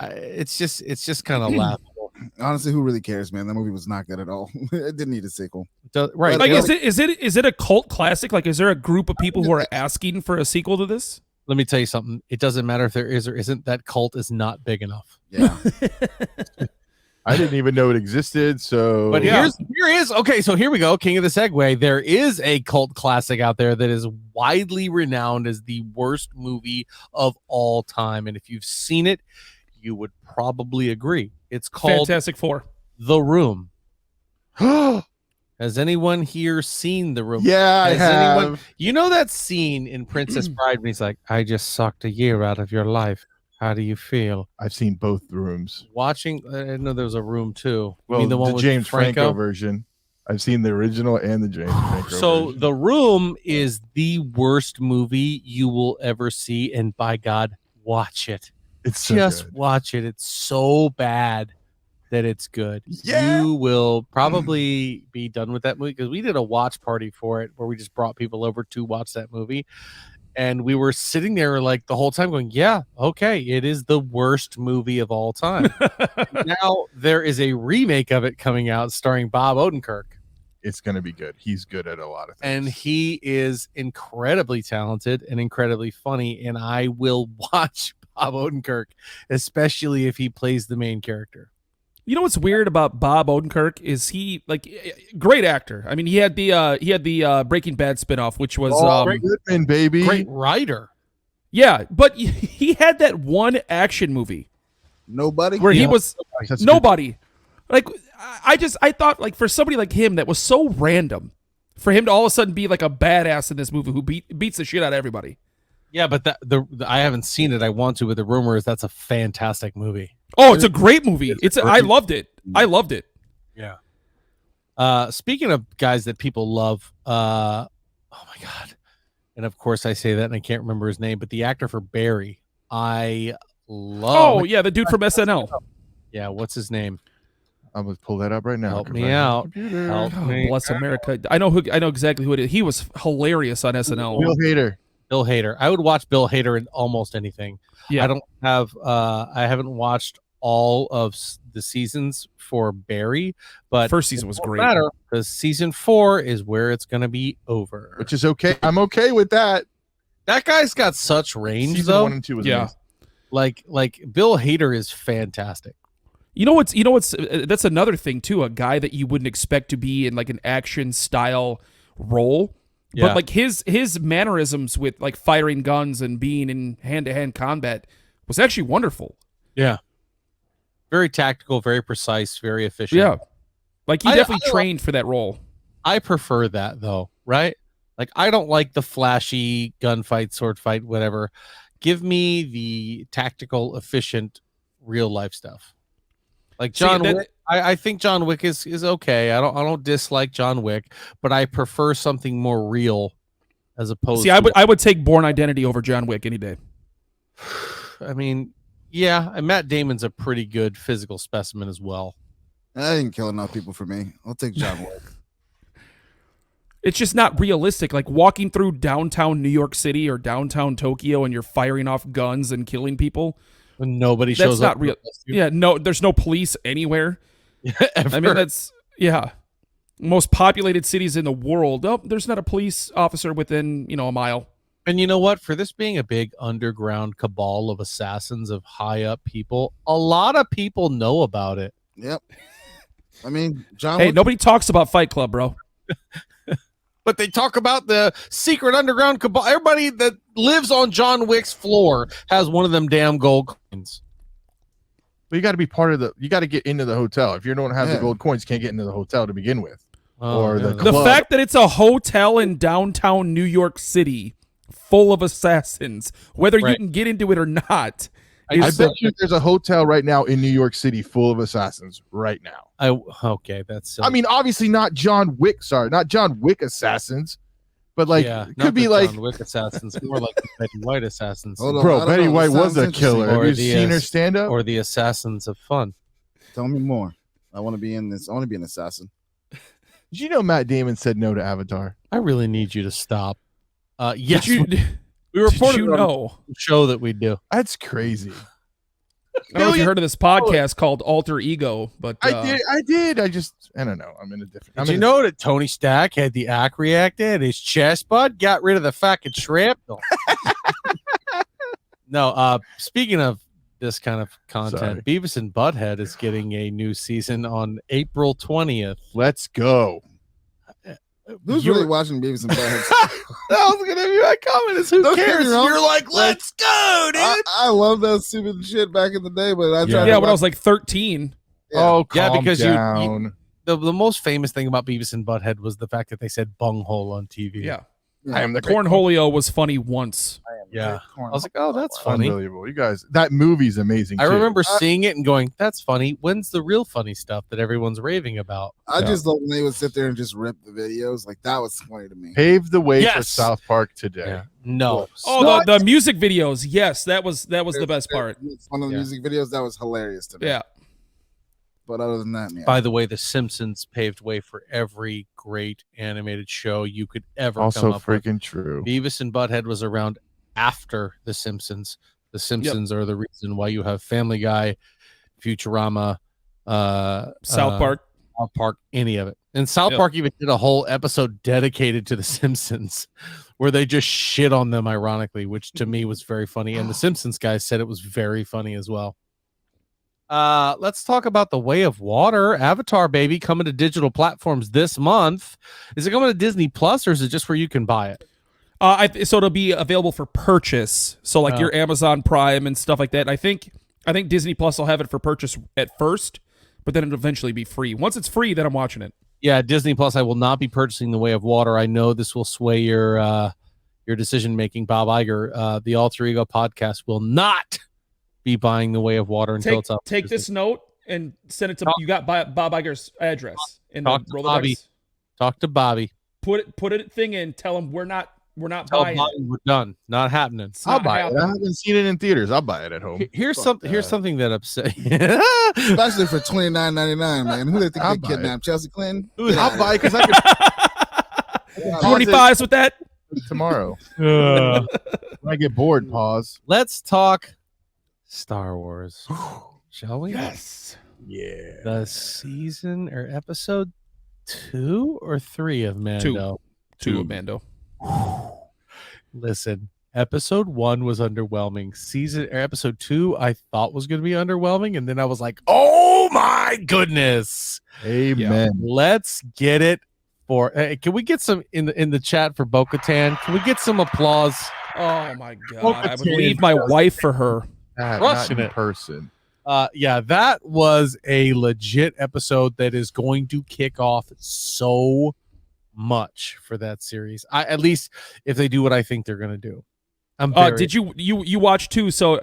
It's just kind of laughable. Honestly, who really cares, man? That movie was not good at all. It didn't need a sequel. Right. Like, is it a cult classic? Like, is there a group of people who are asking for a sequel to this? Let me tell you something. It doesn't matter if there is or isn't. That cult is not big enough. Yeah. I didn't even know it existed. So, but here is okay. So here we go. King of the segue. There is a cult classic out there that is widely renowned as the worst movie of all time. And if you've seen it, you would probably agree. It's called Fantastic Four. The Room. Has anyone here seen The Room? Yeah, I have. You know that scene in Princess Bride when he's like, I just sucked a year out of your life. How do you feel? I've seen both rooms. Watching, I know there was a Room too. Well, you mean the one with James Franco version. I've seen the original and the James Franco So version. The Room is the worst movie you will ever see, and by God, watch it. It's so Just good. watch it. It's so bad that it's good. Yeah. You will probably be done with that movie because we did a watch party for it where we just brought people over to watch that movie. And we were sitting there like the whole time going, yeah, okay, it is the worst movie of all time. Now there is a remake of it coming out starring Bob Odenkirk. It's going to be good. He's good at a lot of things. And he is incredibly talented and incredibly funny. And I will watch Bob Odenkirk, especially if he plays the main character. You know what's weird about Bob Odenkirk is he like great actor. I mean, he had the Breaking Bad spinoff, which was Goodman, baby. Great writer. Yeah, but he had that one action movie Nobody. where he was That's nobody. Like I thought like for somebody like him that was so random, for him to all of a sudden be like a badass in this movie who beats the shit out of everybody. Yeah, but I haven't seen it. I want to, but the rumor is that's a fantastic movie. Oh, it's a great movie. I loved it. I loved it. Yeah. Speaking of guys that people love, oh my God. And of course I say that and I can't remember his name, but the actor for Barry, I love. Oh, yeah, the dude from SNL. Yeah, what's his name? I'm going to pull that up right now. Help me out. Help Oh, me. bless America. I know exactly who it is. He was hilarious on SNL. Bill Hader. Bill Hader. I would watch Bill Hader in almost anything. Yeah. I haven't watched all of the seasons for Barry, but First season was great. Matter because season 4 is where it's going to be over. Which is okay. I'm okay with that. That guy's got such range, Season though. 1 and 2 was Yeah. amazing. Like Bill Hader is fantastic. You know what's that's another thing too, a guy that you wouldn't expect to be in like an action style role. Yeah. But like his mannerisms with like firing guns and being in hand-to-hand combat was actually wonderful. Yeah. Very tactical, very precise, very efficient. Yeah. Like he I definitely trained for that role. I prefer that though, right? Like I don't like the flashy gunfight, sword fight, whatever. Give me the tactical, efficient, real life stuff. Like John Wick, I think John Wick is okay. I don't dislike John Wick, but I prefer something more real as opposed to I would take Bourne Identity over John Wick any day. I mean, yeah, and Matt Damon's a pretty good physical specimen as well. That didn't kill enough people for me. I'll take John Wick. It's just not realistic. Like walking through downtown New York City or downtown Tokyo and you're firing off guns and killing people. When nobody That's shows not up. real. Yeah, no, there's no police anywhere. Ever. I mean, that's most populated cities in the world. Oh, there's not a police officer within a mile. And you know what? For this being a big underground cabal of assassins, of high up people, a lot of people know about it. Yep. I mean, John Hey, Wick. nobody talks about Fight Club, bro. But they talk about the secret underground cabal. Everybody that lives on John Wick's floor has one of them damn gold coins. But you got to be part of you got to get into the hotel. If you don't have the Yeah. gold coins, you can't get into the hotel to begin with. Oh, Or yeah, the The Club. fact that it's a hotel in downtown New York City full of assassins, whether you Right. can get into it or not, I bet you there's a hotel right now in New York City full of assassins right now. Okay, that's silly. I mean, obviously not John Wick assassins, but like yeah, it not could be the like John Wick assassins, more like the Betty White assassins, Hold on. I bro, don't Betty know, White that was a sounds killer. interesting. Have you seen her stand up? or the assassins of fun. Tell me more. I want to be in this. I want to be an assassin. Did you know Matt Damon said no to Avatar? I really need you to stop. Yes, Did we you reported on know? the show that we do. That's crazy. I don't know if you heard of this podcast called Alter Ego, but I did. I don't know. I'm in a different. Did you know that Tony Stark had the arc reactor at his chest bud? Got rid of the fucking shrapnel. No, speaking of this kind of content, Beavis and Butthead is getting a new season on April 20th. Let's go. Who's really watching Beavis and Butthead? That was gonna be my comment. Is who Don't get me cares? wrong. You're like, let's go, dude. I love that stupid shit back in the day, but I tried. yeah, when I was like 13. Oh, Yeah, calm because down. the most famous thing about Beavis and Butthead was the fact that they said bunghole on TV. Yeah. I am the great Cornholio was funny once. Yeah. I was like, oh, that's funny. Unbelievable. You guys, that movie's amazing. I too. remember seeing it and going, that's funny. When's the real funny stuff that everyone's raving about? I just love when they would sit there and just rip the videos. Like that was funny to me. Paved the way for Yes. South Park today. Yeah. No. Oh, the music videos. Yes, that was the best part. One of the music videos that was hilarious to me. Yeah. But other than that, man. By the way, The Simpsons paved way for every great animated show you could ever Also come up freaking with. true. Beavis and Butthead was around after The Simpsons. The Simpsons are the reason why you have Family Guy, Futurama, South Park, any of it. And South Park even did a whole episode dedicated to The Simpsons where they just shit on them, ironically, which to me was very funny. And The Simpsons guys said it was very funny as well. Let's talk about The Way of Water. Avatar, baby, coming to digital platforms this month. Is it coming to Disney Plus or is it just where you can buy it? So it'll be available for purchase. So like your Amazon Prime and stuff like that. I think Disney Plus will have it for purchase at first, but then it'll eventually be free. Once it's free, then I'm watching it. Yeah, Disney Plus. I will not be purchasing The Way of Water. I know this will sway your decision making. Bob Iger, the Alter Ego podcast, will not be buying The Way of Water until it's up. Take this note and send it to you. Got Bob Iger's address in the Rolodex. Talk to Bobby. Put a thing in. Tell him we're not Tell buying. Bobby we're done. Not happening. I'll buy it. I haven't seen it in theaters. I'll buy it at home. Here's something that upset. Especially for $29.99, man. Who they think they kidnapped? Chelsea Clinton? I'll buy it because I could 25s with that tomorrow. When I get bored, pause. Let's talk Star Wars, shall we? Yes. Yeah. The season or episode 2 or 3 of Mando. Two of Mando. Listen, episode 1 was underwhelming. Episode 2 I thought was going to be underwhelming, and then I was like, oh my goodness. Amen. Let's get it for. Hey, can we get some in the chat for Bo-Katan? Can we get some applause? Oh my god! I would leave my wife for her. Crushing not in it. person. Yeah, that was a legit episode that is going to kick off so much for that series. At least if they do what I think they're going to do. Did you watch too? So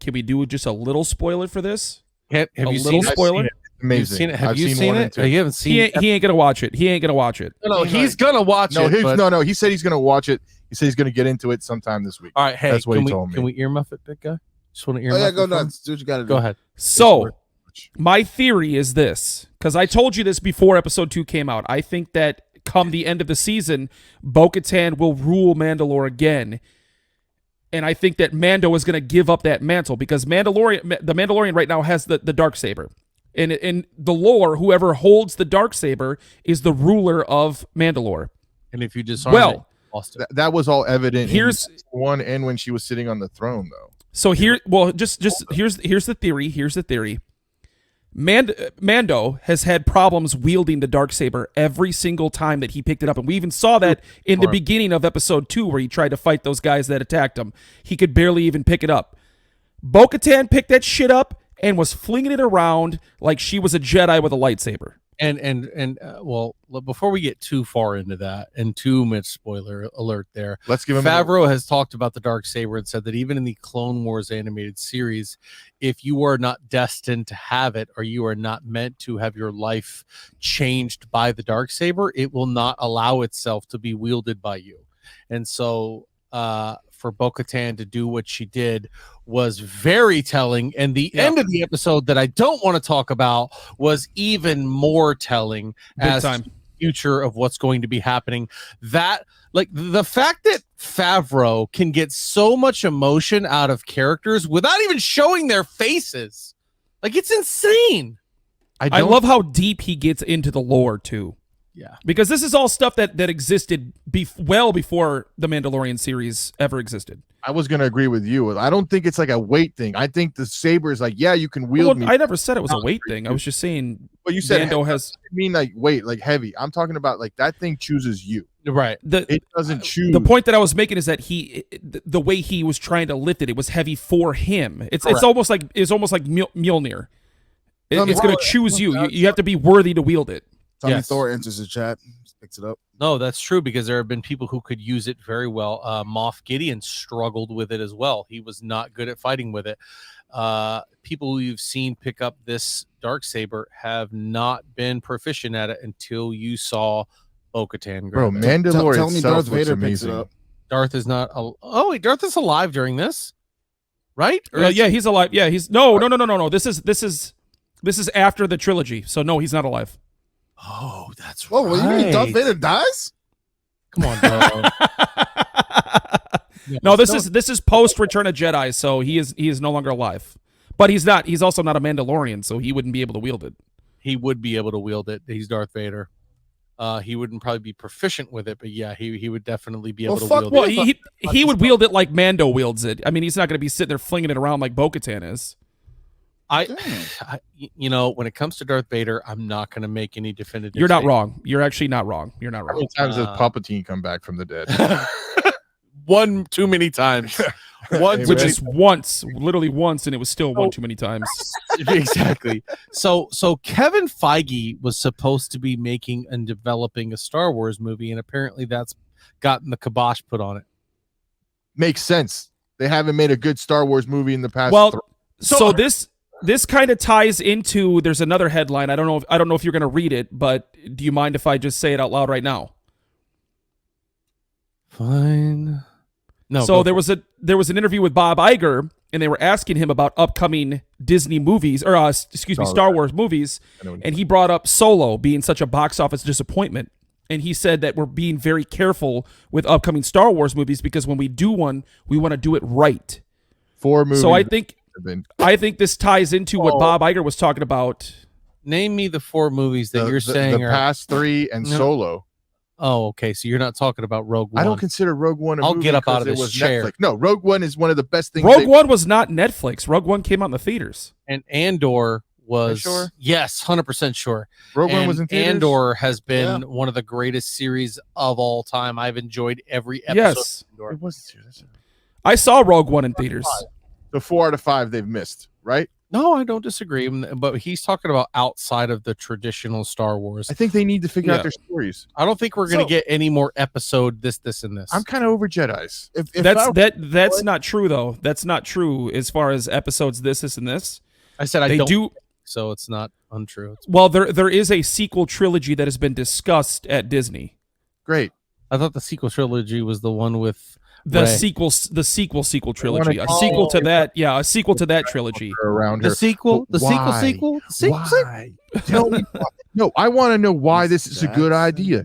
can we do just a little spoiler for this? Have you seen spoiler? Amazing. Have you seen it? You haven't seen He ain't gonna watch it. He ain't gonna watch it. No, he's gonna watch it. No. He said he's gonna watch it. He said he's gonna get into it sometime this week. All right, hey, that's what he told me. Can we earmuff it, big guy? Just want to earmuff. Oh yeah, go it nuts. Do what you gotta do. Go ahead. So my theory is this, because I told you this before episode 2 came out. I think that come the end of the season, Bo-Katan will rule Mandalore again. And I think that Mando is going to give up that mantle because the Mandalorian right now has the Darksaber. And in the lore, whoever holds the Darksaber is the ruler of Mandalore. And if you disarm it, lost it. That was all evident Here's in one and when she was sitting on the throne, though. So here's the theory. Here's the theory. Mando has had problems wielding the Darksaber every single time that he picked it up. And we even saw that in the beginning of episode 2 where he tried to fight those guys that attacked him. He could barely even pick it up. Bo-Katan picked that shit up and was flinging it around like she was a Jedi with a lightsaber. Well, before we get too far into that and too much spoiler alert there, Let's give him Favreau has talked about the Darksaber and said that even in the Clone Wars animated series, if you are not destined to have it or you are not meant to have your life changed by the Darksaber, it will not allow itself to be wielded by you. And so for Bo-Katan to do what she did was very telling, and the end of the episode that I don't want to talk about was even more telling as to the future of what's going to be happening. That, like, the fact that Favreau can get so much emotion out of characters without even showing their faces, like, it's insane. I love how deep he gets into the lore too. Yeah, because this is all stuff that existed well before the Mandalorian series ever existed. I was going to agree with you. I don't think it's like a weight thing. I think the saber is like, yeah, you can wield me. I never said it was a weight thing. I was just saying. But you said Mando has. I mean, like weight, like heavy. I'm talking about like that thing chooses you. Right. It doesn't choose. The point that I was making is that the way he was trying to lift it, it was heavy for him. It's almost like Mjolnir. It's going to choose you. You have to be worthy to wield it. Tommy Thor enters the chat, picks it up. No, that's true, because there have been people who could use it very well. Moff Gideon struggled with it as well. He was not good at fighting with it. People who you've seen pick up this Darksaber have not been proficient at it until you saw Bo-Katan. Bro, Mandalorian. Tell me Darth Vader picks it up. Darth is not. Wait, Darth is alive during this, right? Yeah, he's alive. Yeah, he's no. This is after the trilogy. So no, he's not alive. Oh, that's right. Well, you mean Darth Vader dies? Come on, bro. No, this is post Return of Jedi, so he is no longer alive. But he's not. He's also not a Mandalorian, so he wouldn't be able to wield it. He would be able to wield it. He's Darth Vader. He wouldn't probably be proficient with it, but yeah, he would definitely be able to wield it. Well, he would wield it like Mando wields it. I mean, he's not going to be sitting there flinging it around like Bo-Katan is. When it comes to Darth Vader, I'm not going to make any definitive. You're not wrong. You're actually not wrong. You're not wrong. How many times does Palpatine come back from the dead? One too many times. Which is once, literally once, and it was still one too many times. Exactly. So Kevin Feige was supposed to be making and developing a Star Wars movie, and apparently that's gotten the kibosh put on it. Makes sense. They haven't made a good Star Wars movie in the past. Well, so this kind of ties into. There's another headline. I don't know if you're going to read it, but do you mind if I just say it out loud right now? Fine. No. So there was an interview with Bob Iger, and they were asking him about upcoming Disney movies, or Star Wars movies, and he brought up Solo being such a box office disappointment, and he said that we're being very careful with upcoming Star Wars movies because when we do one, we want to do it right. 4 movies. So I think this ties into what Bob Iger was talking about. Name me the 4 movies that you're saying the are past 3 and Solo. Oh, okay. So you're not talking about Rogue One. I don't consider Rogue One a I'll movie get up out of because this chair. Netflix. No, Rogue One is one of the best things. Rogue One was not Netflix. Rogue One came out in the theaters. And Andor was sure? Yes, 100% sure. Rogue One was in theaters? Andor has been one of the greatest series of all time. I've enjoyed every episode. Yes. Of Andor. It was serious. I saw Rogue One in theaters. The 4 out of 5 they've missed, right? No, I don't disagree. But he's talking about outside of the traditional Star Wars. I think they need to figure out their stories. I don't think we're going to get any more episode this, and this. I'm kind of over Jedis. That's not true, though. That's not true as far as episodes this, and this. I said they don't do. So it's not untrue. Well, there is a sequel trilogy that has been discussed at Disney. Great. I thought the sequel trilogy was the one with the Rey. sequel trilogy, a sequel to that trilogy. Around the her. sequel. Why? Tell me why. No, I want to know why this is a good idea.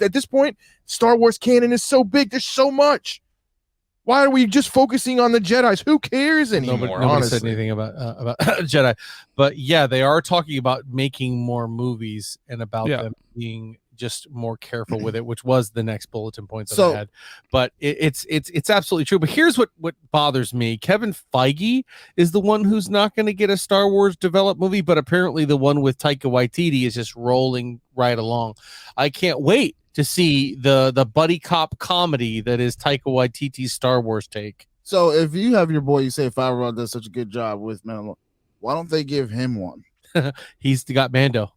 At this point, Star Wars canon is so big. There's so much. Why are we just focusing on the Jedis? Who cares anymore? Nobody said anything about Jedi, but yeah, they are talking about making more movies and about them being just more careful with it, which was the next bulletin point that I had. But it's absolutely true. But here's what bothers me: Kevin Feige is the one who's not going to get a Star Wars developed movie, but apparently the one with Taika Waititi is just rolling right along. I can't wait to see the buddy cop comedy that is Taika Waititi's Star Wars take. So if you have your boy, you say Favreau does such a good job with Mandalorian, why don't they give him one? He's got Mando.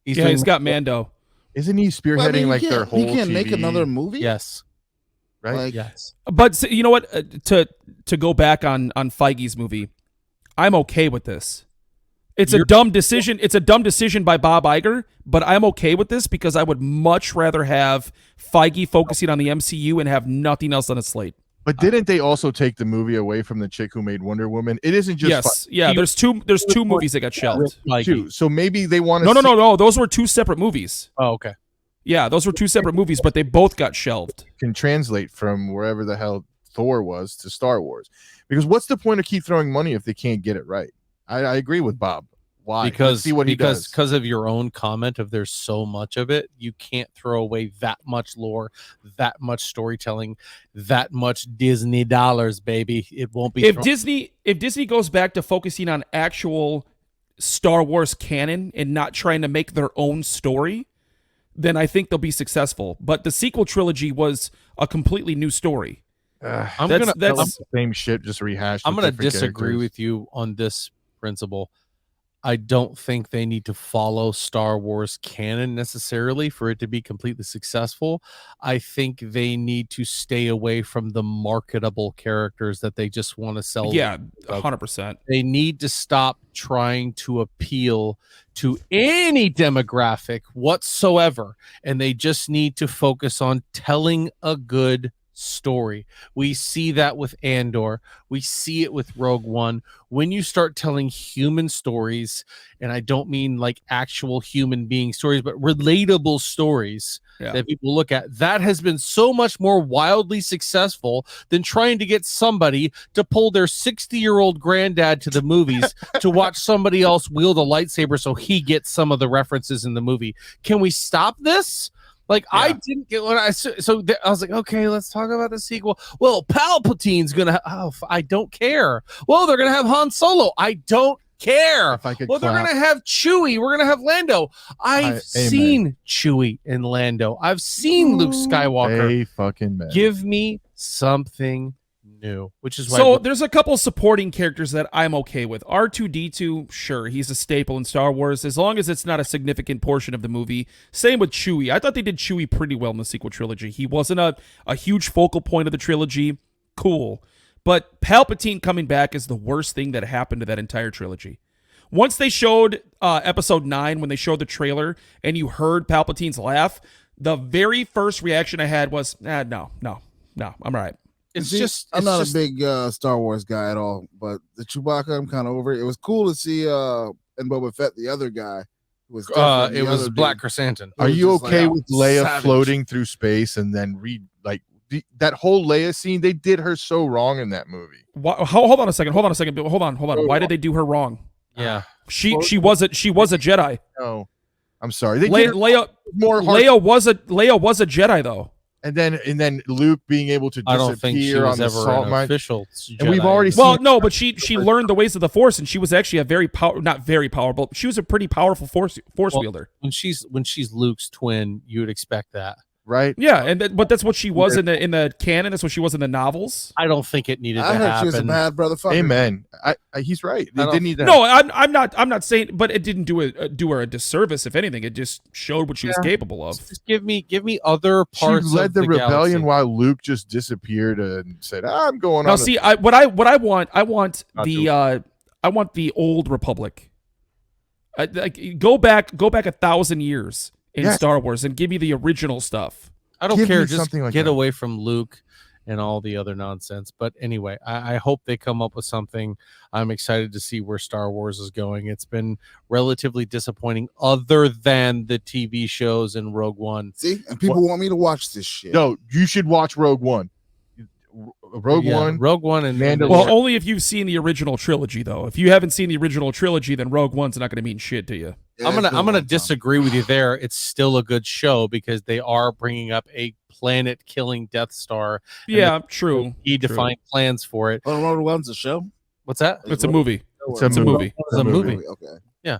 He's got Mando. Isn't he spearheading Well, I mean, their whole he can't TV, make another movie. Yes. right? Like, Yes. But you know what? To go back on Feige's movie, I'm okay with this. It's a dumb decision. It's a dumb decision by Bob Iger, but I'm okay with this because I would much rather have Feige focusing on the MCU and have nothing else on its slate. But didn't they also take the movie away from the chick who made Wonder Woman? It isn't just Yes, yeah. There's two movies that got shelved. two. So maybe they want to. No. Those were two separate movies. Oh, okay. Yeah, those were two separate movies, but they both got shelved. Can translate from wherever the hell Thor was to Star Wars, because what's the point of keep throwing money if they can't get it right? I agree with Bob. Why? Let's see what he does. Because of your own comment of there's so much of it, you can't throw away that much lore, that much storytelling, that much Disney dollars, baby. It won't be. If Disney goes back to focusing on actual Star Wars canon and not trying to make their own story, then I think they'll be successful. But the sequel trilogy was a completely new story. I'm that's gonna the same shit, just rehashed. I'm with gonna different disagree characters. with you on this principle. I don't think they need to follow Star Wars canon necessarily for it to be completely successful. I think they need to stay away from the marketable characters that they just want to sell. Yeah, 100%. They need to stop trying to appeal to any demographic whatsoever, and they just need to focus on telling a good story. We see that with Andor. We see it with Rogue One. When you start telling human stories, and I don't mean like actual human being stories, but relatable stories that people look at, that has been so much more wildly successful than trying to get somebody to pull their 60-year-old granddad to the movies to watch somebody else wield a lightsaber so he gets some of the references in the movie. Can we stop this? Like, I didn't get what I was like, okay, let's talk about the sequel. Well, Palpatine's gonna. I don't care. Well, they're gonna have Han Solo. I don't care. If I could well, they're gonna have Chewie. We're gonna have Lando. I've seen Chewie and Lando. I've seen Luke Skywalker. Hey, fucking man. Give me something new, which is why. So there's a couple supporting characters that I'm okay with. R2-D2, sure, he's a staple in Star Wars as long as it's not a significant portion of the movie. Same with Chewie. I thought they did Chewie pretty well in the sequel trilogy. He wasn't a huge focal point of the trilogy. Cool. But Palpatine coming back is the worst thing that happened to that entire trilogy. Once they showed episode 9, when they showed the trailer and you heard Palpatine's laugh, the very first reaction I had was, no, I'm all right. I'm not a big Star Wars guy at all, but the Chewbacca, I'm kind of over it. It was cool to see and Boba Fett, the other guy, who was it was Black Chrysanthemum. Are you okay like, with Leia savage. floating through space and then that whole Leia scene? They did her so wrong in that movie. Hold on a second. Hold on. Why did they do her wrong? Yeah, she was a Jedi. No, I'm sorry. Leia was a Jedi though. And then Luke being able to I don't think she disappear was on the ever salt an mine. official And Jedi. we've already Well, seen. no, but she learned the ways of the Force, and she was actually not very powerful. She was a pretty powerful Force wielder. When she's Luke's twin, you would expect that. Right? Yeah, but that's what she was in the canon. That's what she was in the novels. I don't think it needed I to heard happen. she was a bad brother. Amen. He's right. They didn't need that. No, I'm not saying, but it didn't do her a disservice. If anything, it just showed what she was capable of. Just give me other She parts. led of the rebellion galaxy. while Luke just disappeared and said, "I'm going Now, on." see, what I want the old Republic. Go back 1,000 years in Star Wars and give me the original stuff. I don't Give care. me Just something like get that. away from Luke and all the other nonsense. But anyway, I hope they come up with something. I'm excited to see where Star Wars is going. It's been relatively disappointing, other than the TV shows and Rogue One. See, and people want me to watch this shit. No, you should watch Rogue One. Rogue One, and Mandalorian. Well, only if you've seen the original trilogy, though. If you haven't seen the original trilogy, then Rogue One's not going to mean shit to you. Yeah, I'm it's been a gonna long time. disagree with you there. It's still a good show because they are bringing up a planet-killing Death Star. and Yeah, true. He defined plans for it. Oh, Rogue One's a show. What's that? It's a movie. It's It's a movie. It's a movie. Okay.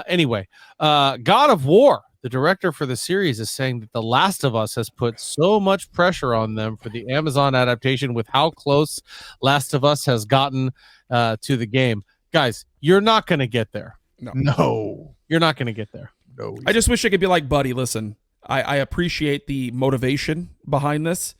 Anyway, God of War, the director for the series, is saying that The Last of Us has put so much pressure on them for the Amazon adaptation with how close Last of Us has gotten to the game. Guys, you're not going to get there. No. You're not going to get there. No. I just wish I could be like, buddy, listen, I appreciate the motivation behind this.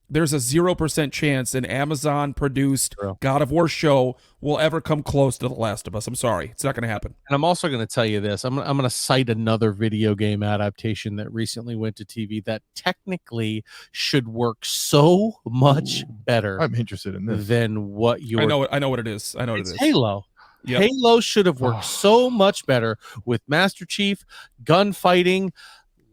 There's a 0% chance an Amazon-produced True. God of War show will ever come close to The Last of Us. I'm sorry. It's not going to happen. And I'm also going to tell you this. I'm going to cite another video game adaptation that recently went to TV that technically should work so much better I'm interested in this. than what you I know what it is. I know what It's it is. Halo. Yep. Halo should have worked so much better with Master Chief, gunfighting,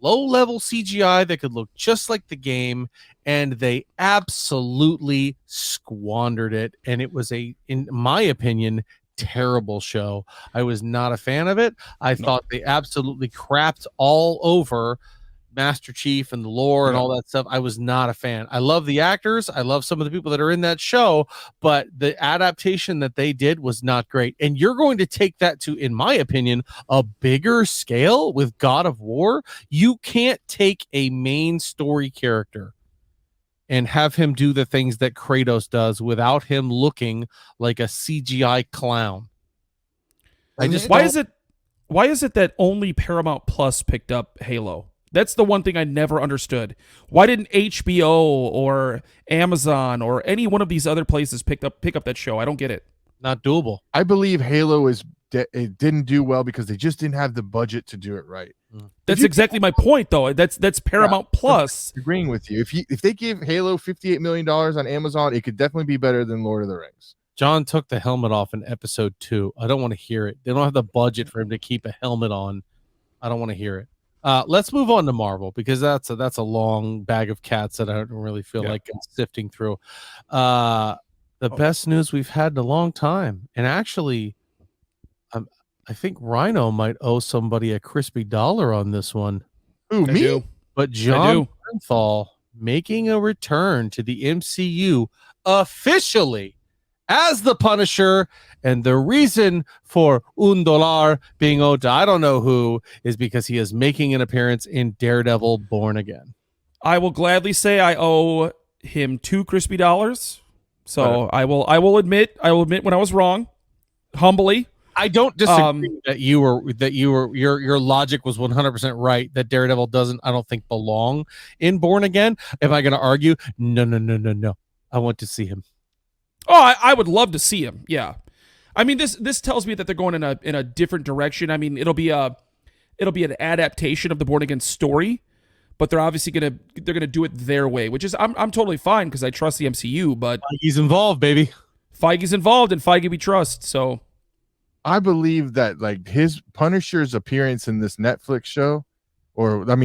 low-level CGI that could look just like the game, and they absolutely squandered it. And it was in my opinion, terrible show. I was not a fan of it. I thought they absolutely crapped all over Master Chief and the lore and all that stuff. I was not a fan. I love the actors. I love some of the people that are in that show, but the adaptation that they did was not great. And you're going to take that to, in my opinion, a bigger scale with God of War. You can't take a main story character and have him do the things that Kratos does without him looking like a CGI clown. Why is it that only Paramount Plus picked up Halo? That's the one thing I never understood. Why didn't HBO or Amazon or any one of these other places pick up that show? I don't get it. Not doable. I believe Halo it didn't do well because they just didn't have the budget to do it right. That's exactly my point, though. That's Paramount Plus. Agreeing with you. If they give Halo $58 million on Amazon, it could definitely be better than Lord of the Rings. John took the helmet off in episode 2. I don't want to hear it. They don't have the budget for him to keep a helmet on. I don't want to hear it. Let's move on to Marvel, because that's a long bag of cats that I don't really feel like sifting through. The best news we've had in a long time, and actually, I think Rhino might owe somebody a crispy dollar on this one. Who, me? do. But John Bernthal making a return to the MCU officially as the Punisher, and the reason for $1 being owed to I don't know who is because he is making an appearance in Daredevil Born Again. I will gladly say I owe him $2 crispy dollars. So I will admit when I was wrong, humbly. I don't disagree that your logic was 100% right, that Daredevil doesn't, I don't think, belong in Born Again. Am I going to argue? No. I want to see him. Oh, I would love to see him. Yeah. I mean, this tells me that they're going in a different direction. I mean, it'll be an adaptation of the Born Again story, but they're obviously gonna do it their way, which is I'm totally fine because I trust the MCU. But Feige's involved, baby. Feige's involved, and Feige we trust. So I believe that like his Punisher's appearance in this Netflix show,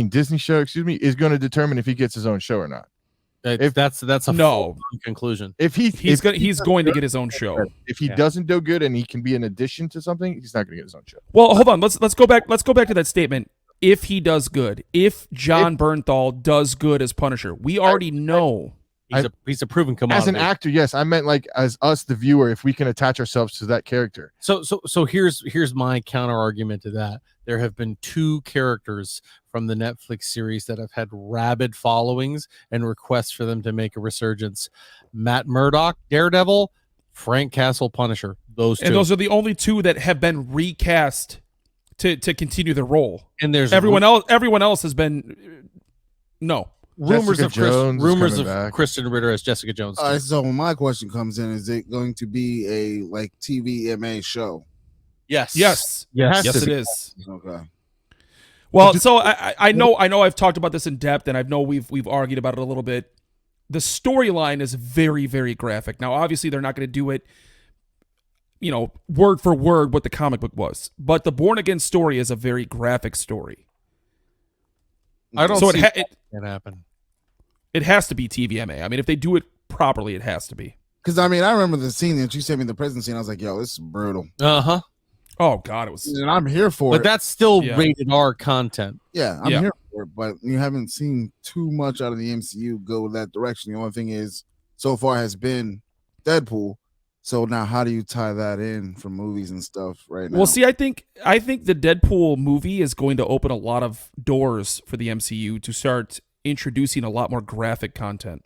Disney show, is going to determine if he gets his own show or not. If that's a no conclusion. If he's going to get his own show. If he doesn't do good and he can be an addition to something, he's not going to get his own show. Well, hold on. Let's go back to that statement. If he does good, if John Bernthal does good as Punisher, we already know he's a proven commodity. As an actor, yes. I meant like as us, the viewer, if we can attach ourselves to that character. So here's my counter argument to that. There have been 2 characters from the Netflix series that have had rabid followings and requests for them to make a resurgence. Matt Murdock, Daredevil, Frank Castle, Punisher. Those 2. And those are the only 2 that have been recast to continue the role. And there's everyone else has been no. Rumors of back. Kristen Ritter as Jessica Jones. All right, so when my question comes in, is it going to be a like TVMA show? Yes, it is. Okay. Well, so I know I've talked about this in depth, and I know we've argued about it a little bit. The storyline is very, very graphic. Now, obviously, they're not going to do it, word for word what the comic book was, but the Born Again story is a very graphic story. I don't see it can happen. It has to be TVMA. I mean, if they do it properly, it has to be. Because I remember the scene that you sent me, the prison scene. I was like, "Yo, this is brutal." Oh God, it was. And I'm here for it. But that's still rated R content. Yeah, I'm here for it. But you haven't seen too much out of the MCU go that direction. The only thing is, so far has been Deadpool. So now, how do you tie that in for movies and stuff right now? Well, see, I think the Deadpool movie is going to open a lot of doors for the MCU to start introducing a lot more graphic content.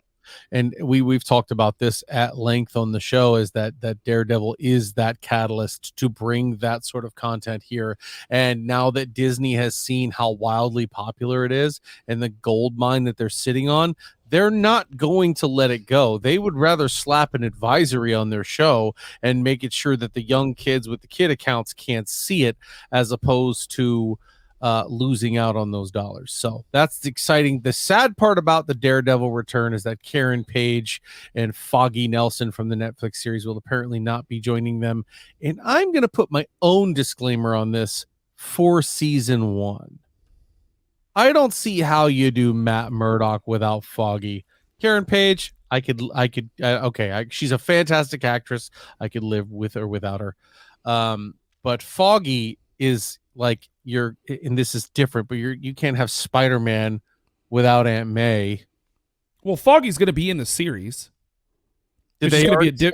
And we've talked about this at length on the show, is that Daredevil is that catalyst to bring that sort of content here. And now that Disney has seen how wildly popular it is and the gold mine that they're sitting on, they're not going to let it go. They would rather slap an advisory on their show and make it sure that the young kids with the kid accounts can't see it, as opposed to losing out on those dollars. So that's exciting. The sad part about the Daredevil return is that Karen Page and Foggy Nelson from the Netflix series will apparently not be joining them. And I'm going to put my own disclaimer on this for season 1. I don't see how you do Matt Murdock without Foggy. Karen Page, she's a fantastic actress. I could live with or without her. But Foggy is like, and this is different, but you can't have Spider-Man without Aunt May. Well, Foggy's going to be in the series. Did it's they going to be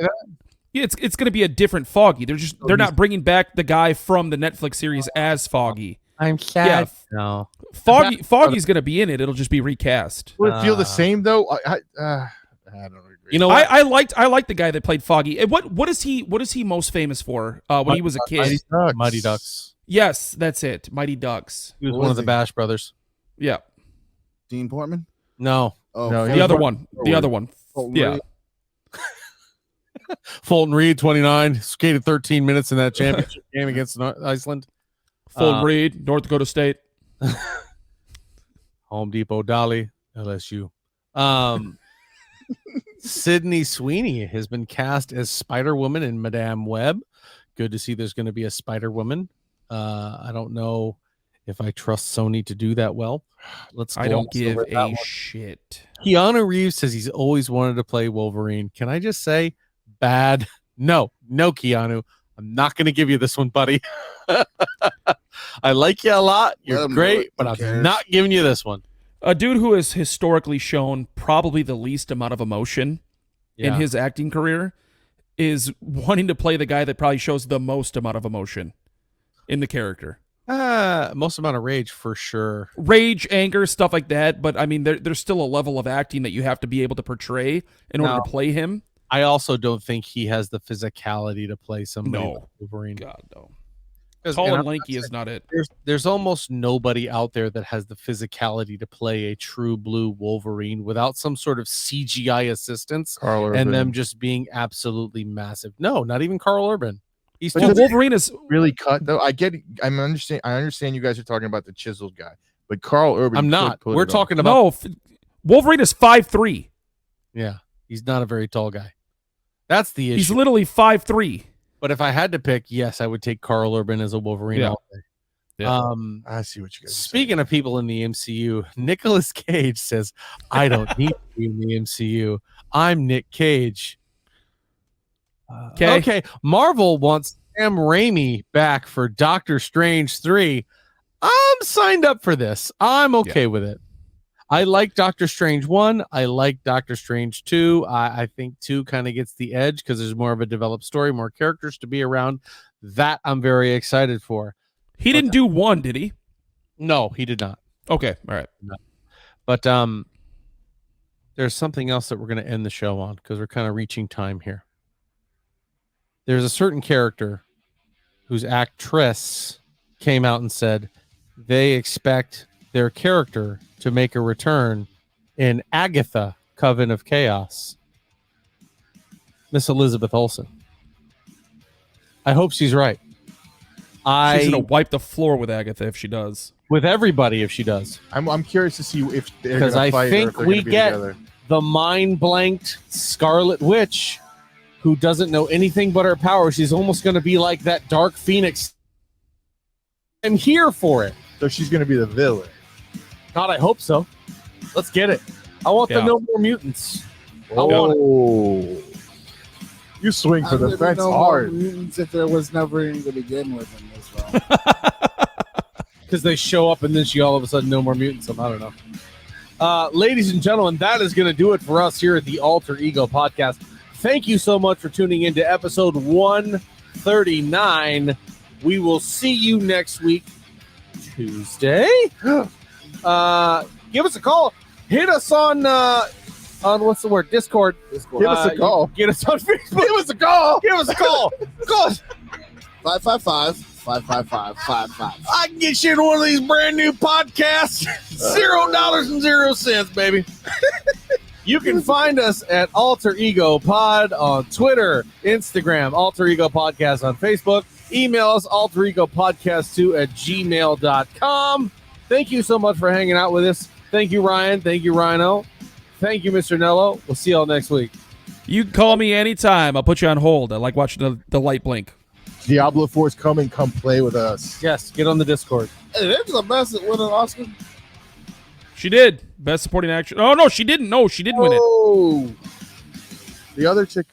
it's going to be a different Foggy. They're not bringing back the guy from the Netflix series as Foggy. I'm sad. Yeah, no. Foggy's going to be in it. It'll just be recast. Would it feel the same though? I don't agree. You know what? I liked the guy that played Foggy. And what is he most famous for when he was a kid? Mighty Ducks. Yes, that's it. Mighty Ducks. He was one of the Bash brothers. Yeah. Dean Portman? No. Oh, No, The other one. The other one. Yeah. Reed. Fulton Reed, 29, skated 13 minutes in that championship game against Iceland. Fulton Reed, North Dakota State. Home Depot, Dolly, LSU. Sydney Sweeney has been cast as Spider-Woman in Madame Web. Good to see there's going to be a Spider-Woman. I don't know if I trust Sony to do that well. I don't give a shit. Keanu Reeves says he's always wanted to play Wolverine. Can I just say, bad? No, Keanu. I'm not going to give you this one, buddy. I like you a lot. You're great, but I'm not giving you this one. A dude who has historically shown probably the least amount of emotion in his acting career is wanting to play the guy that probably shows the most amount of emotion in the character. Most amount of rage for sure. Rage, anger, stuff like that. But I mean, there's still a level of acting that you have to be able to portray in order to play him. I also don't think he has the physicality to play somebody like Wolverine. God, no. Tall and lanky is not it. There's almost nobody out there that has the physicality to play a true blue Wolverine without some sort of CGI assistance and them just being absolutely massive. No, not even Carl Urban. He's Wolverine is really cut though. I understand you guys are talking about the chiseled guy, but Carl Urban. I'm not. We're talking about Wolverine is 5'3". Yeah, he's not a very tall guy. That's the issue. He's literally 5'3". But if I had to pick, yes, I would take Carl Urban as a Wolverine. Yeah. Yeah. I see what you guys. Speaking of people in the MCU, Nicolas Cage says, "I don't need to be in the MCU. I'm Nick Cage." Okay. Marvel wants Sam Raimi back for Doctor Strange 3. I'm signed up for this. I'm okay with it. I like Doctor Strange 1. I like Doctor Strange 2. I think 2 kind of gets the edge because there's more of a developed story, more characters to be around. That I'm very excited for. He didn't do 1, did he? No, he did not. Okay, all right. No. But there's something else that we're going to end the show on because we're kind of reaching time here. There's a certain character whose actress came out and said they expect their character to make a return in Agatha, Coven of Chaos. Miss Elizabeth Olsen. I hope she's right. She's going to wipe the floor with Agatha if she does. With everybody if she does. I'm curious to see if they're because I think we get the mind-blanked Scarlet Witch who doesn't know anything but her power. She's almost going to be like that Dark Phoenix. I'm here for it. So she's going to be the villain. God, I hope so. Let's get it. I want the No More Mutants. I want it. You swing for the fence hard. Mutants if there was never any to begin with in this film. Because they show up and then she all of a sudden No More Mutants. I don't know. Ladies and gentlemen, that is going to do it for us here at the Alter Ego Podcast. Thank you so much for tuning into episode 139. We will see you next week, Tuesday. Give us a call. Hit us on on what's the word? Discord. Give us a call. Get us on Facebook. Give us a call. Give us a call. Call us. 555-555-555. I can get you in one of these brand new podcasts. $0.00, baby. You can find us at Alter Ego Pod on Twitter, Instagram, Alter Ego Podcast on Facebook. Email us alteregopodcast2@gmail.com. Thank you so much for hanging out with us. Thank you, Ryan. Thank you, Rhino. Thank you, Mr. Nello. We'll see y'all next week. You can call me anytime. I'll put you on hold. I like watching the light blink. Diablo 4 is coming. Come play with us. Yes, get on the Discord. Hey, there's the best that win an Oscar. She did. Best supporting actress. Oh, no, she didn't. No, she didn't win it. Oh, the other chick.